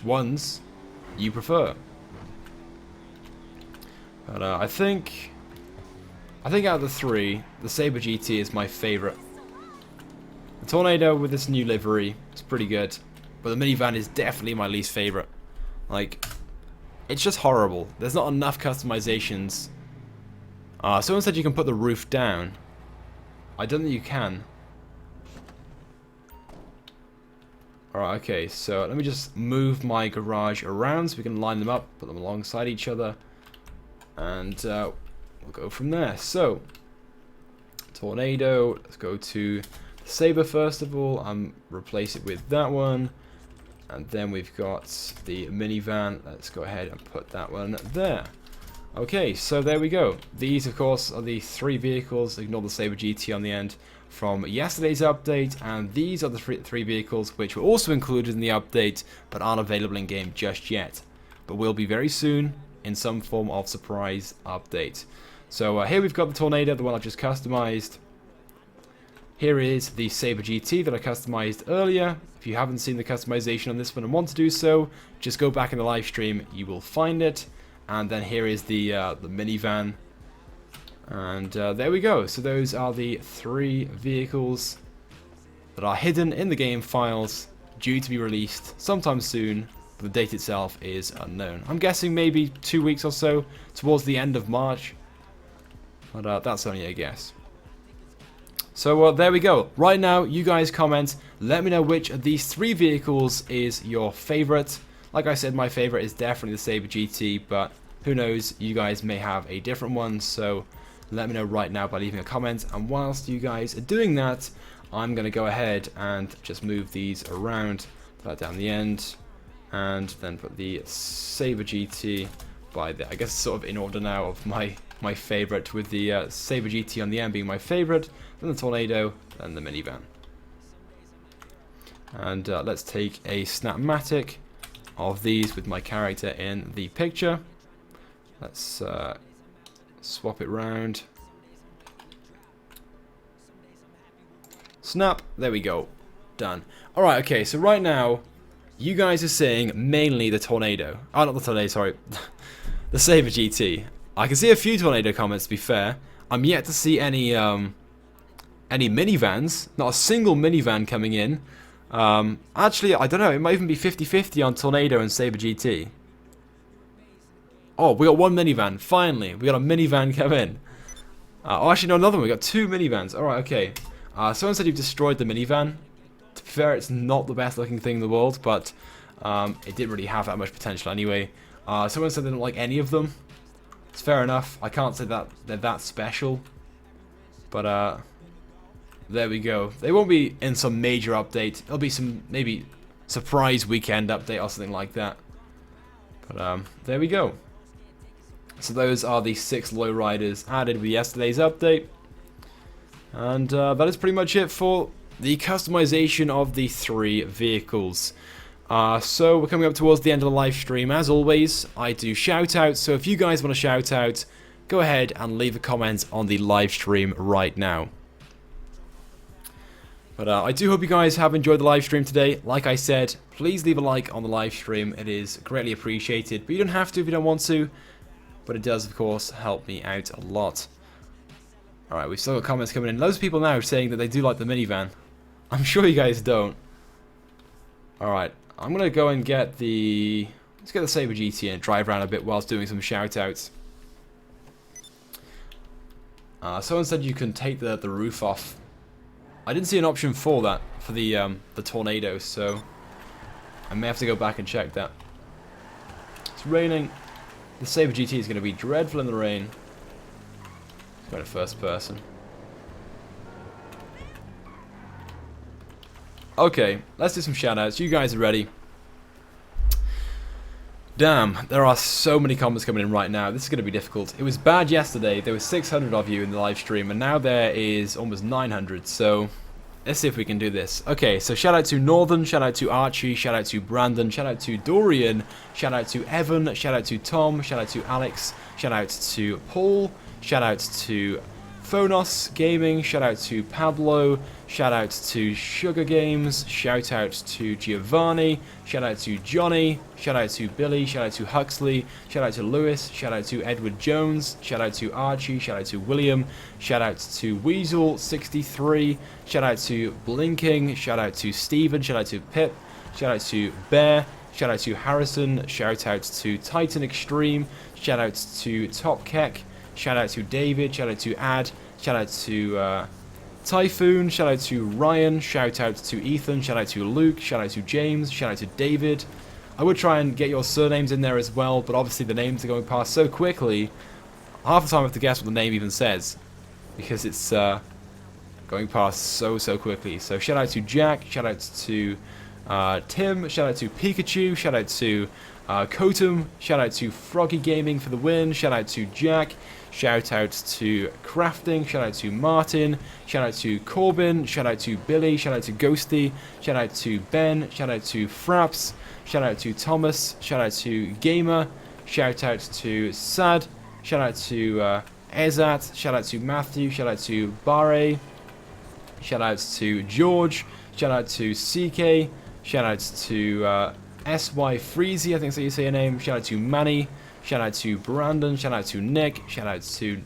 ones you prefer. But I think out of the 3, the Saber GT is my favorite. The Tornado with this new livery is pretty good, but the Minivan is definitely my least favorite. Like, it's just horrible. There's not enough customizations. Someone said you can put the roof down. I don't think you can. Alright, okay, so let me just move my garage around so we can line them up, put them alongside each other. And we'll go from there. So, Tornado, let's go to Sabre first of all, and replace it with that one. And then we've got the Minivan, let's go ahead and put that one there. Okay, so there we go. These, of course, are the 3 vehicles, ignore the Sabre GT on the end, from yesterday's update, and these are the 3 vehicles which were also included in the update, but aren't available in game just yet. But will be very soon, in some form of surprise update. So here we've got the Tornado, the one I've just customized. Here is the Sabre GT that I customized earlier. If you haven't seen the customization on this one and want to do so, just go back in the live stream, you will find it. And then here is the Minivan. And there we go. So those are the 3 vehicles that are hidden in the game files, due to be released sometime soon. The date itself is unknown. I'm guessing maybe 2 weeks or so, towards the end of March. But that's only a guess. So there we go. Right now, you guys comment. Let me know which of these 3 vehicles is your favorite. Like I said, my favorite is definitely the Sabre GT, but who knows, you guys may have a different one. So let me know right now by leaving a comment. And whilst you guys are doing that, I'm going to go ahead and just move these around. Put that down the end. And then put the Sabre GT by there. I guess sort of in order now of my favorite, with the Sabre GT on the end being my favorite, then the Tornado, then the Minivan. And let's take a Snapmatic of these with my character in the picture. Let's swap it round. Snap, there we go. Done. Alright, okay, so right now, you guys are seeing mainly the Tornado. Oh, not the Tornado, sorry. The Sabre GT. I can see a few Tornado comments, to be fair. I'm yet to see any minivans. Not a single minivan coming in. Actually, I don't know. It might even be 50-50 on Tornado and Sabre GT. Oh, we got 1 minivan. Finally, we got a minivan come in. Oh, actually, no, another one. We got 2 minivans. Alright, okay. Someone said you've destroyed the minivan. To be fair, it's not the best looking thing in the world, but it didn't really have that much potential anyway. Someone said they don't like any of them. It's fair enough. I can't say that they're that special. But there we go. They won't be in some major update. It'll be some maybe surprise weekend update or something like that. But there we go. So those are the 6 lowriders added with yesterday's update. And that is pretty much it for the customization of the 3 vehicles. So we're coming up towards the end of the live stream. As always, I do shout outs. So if you guys want to shout out, go ahead and leave a comment on the live stream right now. But I do hope you guys have enjoyed the live stream today. Like I said, please leave a like on the live stream. It is greatly appreciated. But you don't have to if you don't want to. But it does, of course, help me out a lot. Alright, we've still got comments coming in. Loads of people now saying that they do like the minivan. I'm sure you guys don't. Alright, I'm going to go and get the... Let's get the Saber GT and drive around a bit whilst doing some shout-outs. Someone said you can take the roof off. I didn't see an option for that, for the tornado, so I may have to go back and check that. It's raining. The Sabre GT is going to be dreadful in the rain. Let's go to first person. Okay, let's do some shoutouts. You guys are ready. Damn, there are so many comments coming in right now. This is going to be difficult. It was bad yesterday. There were 600 of you in the live stream, and now there is almost 900. So let's see if we can do this. Okay, so shout out to Northern, shout out to Archie, shout out to Brandon, shout out to Dorian, shout out to Evan, shout out to Tom, shout out to Alex, shout out to Paul, shout out to Phonos Gaming, shout out to Pablo, shout out to Sugar Games, shout out to Giovanni, shout out to Johnny, shout out to Billy, shout out to Huxley, shout out to Lewis, shout out to Edward Jones, shout out to Archie, shout out to William, shout out to Weasel63, shout out to Blinking, shout out to Steven, shout out to Pip, shout out to Bear, shout out to Harrison, shout out to Titan Extreme, shout out to Top Keck, shout out to David, shout out to Ad, shout out to Typhoon, shout out to Ryan, shout out to Ethan, shout out to Luke, shout out to James, shout out to David. I would try and get your surnames in there as well, but obviously the names are going past so quickly, half the time I have to guess what the name even says, because it's going past so quickly. So shout out to Jack, shout out to Tim, shout out to Pikachu, shout out to Kotum, shout out to Froggy Gaming for the win, shout out to Jack, shout out to Crafting, shout out to Martin, shout out to Corbin, shout out to Billy, shout out to Ghosty, shout out to Ben, shout out to Fraps, shout out to Thomas, shout out to Gamer, shout out to Sad, shout out to Ezat, shout out to Matthew, shout out to Barre, shout out to George, shout out to CK, shout out to SY Freezy, I think that's how you say your name, shout out to Manny, shout out to Brandon, shout out to Nick, shout out to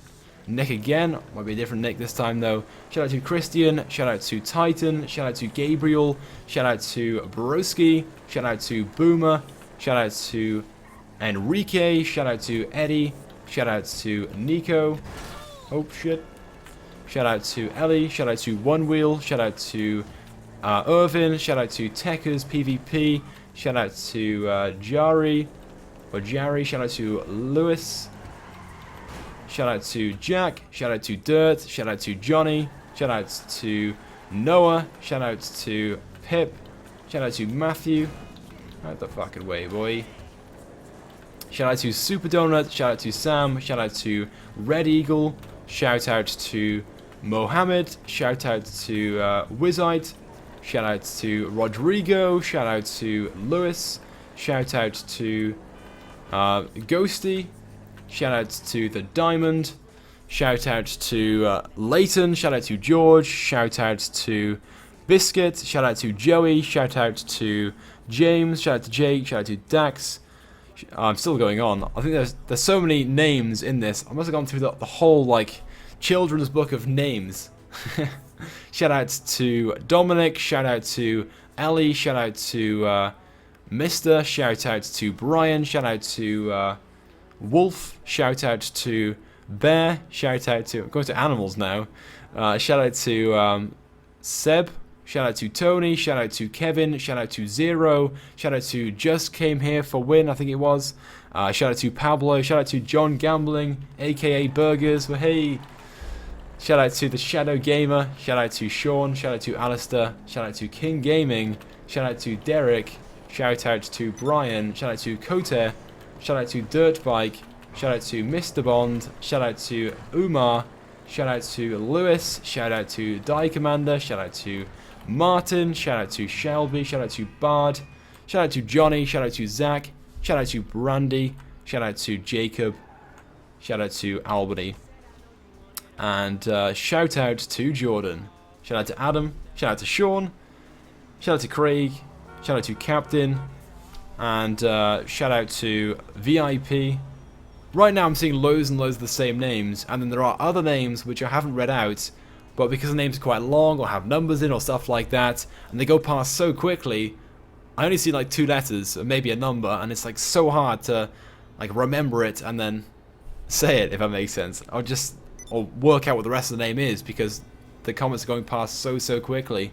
Nick again, might be a different Nick this time though, shout out to Christian, shout out to Titan, shout out to Gabriel, shout out to Broski, shout out to Boomer, shout out to Enrique, shout out to Eddie, shout out to Nico, oh shit, shout out to Ellie, shout out to One Wheel, shout out to Irvin, shout out to Techers PvP, shout out to Jari, shout out to Lewis, shout out to Jack, shout out to Dirt, shout out to Johnny, shout out to Noah, shout out to Pip, shout out to Matthew, out the fucking way boy, shout out to Super Donut, shout out to Sam, shout out to Red Eagle, shout out to Mohammed, shout out to Wizite, shout out to Rodrigo, shout out to Lewis, shout out to Ghosty, shout out to the Diamond, shout out to Leighton, shout out to George, shout out to Biscuit, shout out to Joey, shout out to James, shout out to Jake, shout out to Dax. I'm still going on. I think there's so many names in this. I must have gone through the whole like children's book of names. Shout out to Dominic, shout out to Ellie, shout out to Mister, shout out to Brian, shout out to Wolf, shout out to Bear, shout out to, I'm going to animals now, shout out to Seb, shout out to Tony, shout out to Kevin, shout out to Zero, shout out to Just Came Here for Win, I think it was, shout out to Pablo, shout out to John Gambling, aka Burgers, well hey, shout out to the Shadow Gamer, shout out to Sean, shout out to Alistair, shout out to King Gaming, shout out to Derek, shout out to Brian, shout out to Kote, shout out to Dirtbike, shout out to Mr. Bond, shout out to Umar, shout out to Lewis, shout out to Die Commander, shout out to Martin, shout out to Shelby, shout out to Bard, shout out to Johnny, shout out to Zach, shout out to Brandy, shout out to Jacob, shout out to Albany. And shout out to Jordan. Shout out to Adam. Shout out to Sean. Shout out to Craig. Shout out to Captain. And shout out to VIP. Right now I'm seeing loads and loads of the same names, and then there are other names which I haven't read out, but because the names are quite long or have numbers in or stuff like that, and they go past so quickly, I only see like 2 letters or maybe a number, and it's like so hard to like remember it and then say it, if that makes sense. Or work out what the rest of the name is because the comments are going past so quickly.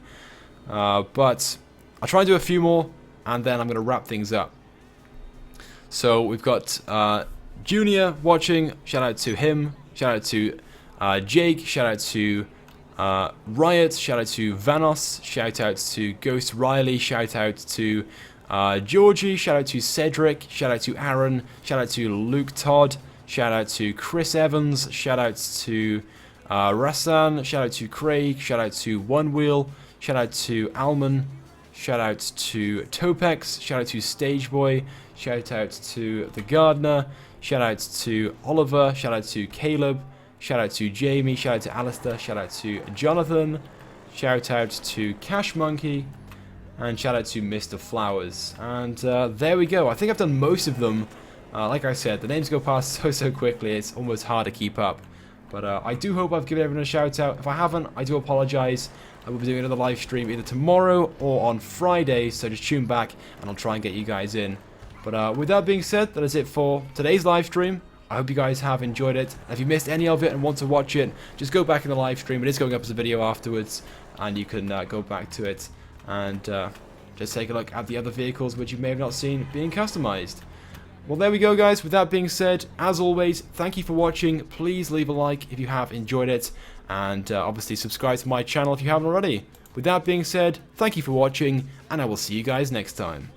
But I'll try and do a few more, and then I'm going to wrap things up. So we've got Junior watching, shout out to him, shout out to Jake, shout out to Riot, shout out to Vanos, shout out to Ghost Riley, shout out to Georgie, shout out to Cedric, shout out to Aaron, shout out to Luke Todd, shout out to Chris Evans, shout out to Rassan, shout out to Craig, shout out to One Wheel, shout out to Alman, shout out to Topex, shout out to Stageboy, shout out to The Gardener, shout out to Oliver, shout out to Caleb, shout out to Jamie, shout out to Alistair, shout out to Jonathan, shout out to Cash Monkey, and shout out to Mr. Flowers. And there we go. I think I've done most of them. Like I said, the names go past so quickly, it's almost hard to keep up. But I do hope I've given everyone a shout out. If I haven't, I do apologise. I will be doing another live stream either tomorrow or on Friday, so just tune back and I'll try and get you guys in. But with that being said, that is it for today's live stream. I hope you guys have enjoyed it. If you missed any of it and want to watch it, just go back in the live stream. It is going up as a video afterwards, and you can go back to it and just take a look at the other vehicles which you may have not seen being customized. Well, there we go, guys. With that being said, as always, thank you for watching. Please leave a like if you have enjoyed it, and obviously subscribe to my channel if you haven't already. With that being said, thank you for watching, and I will see you guys next time.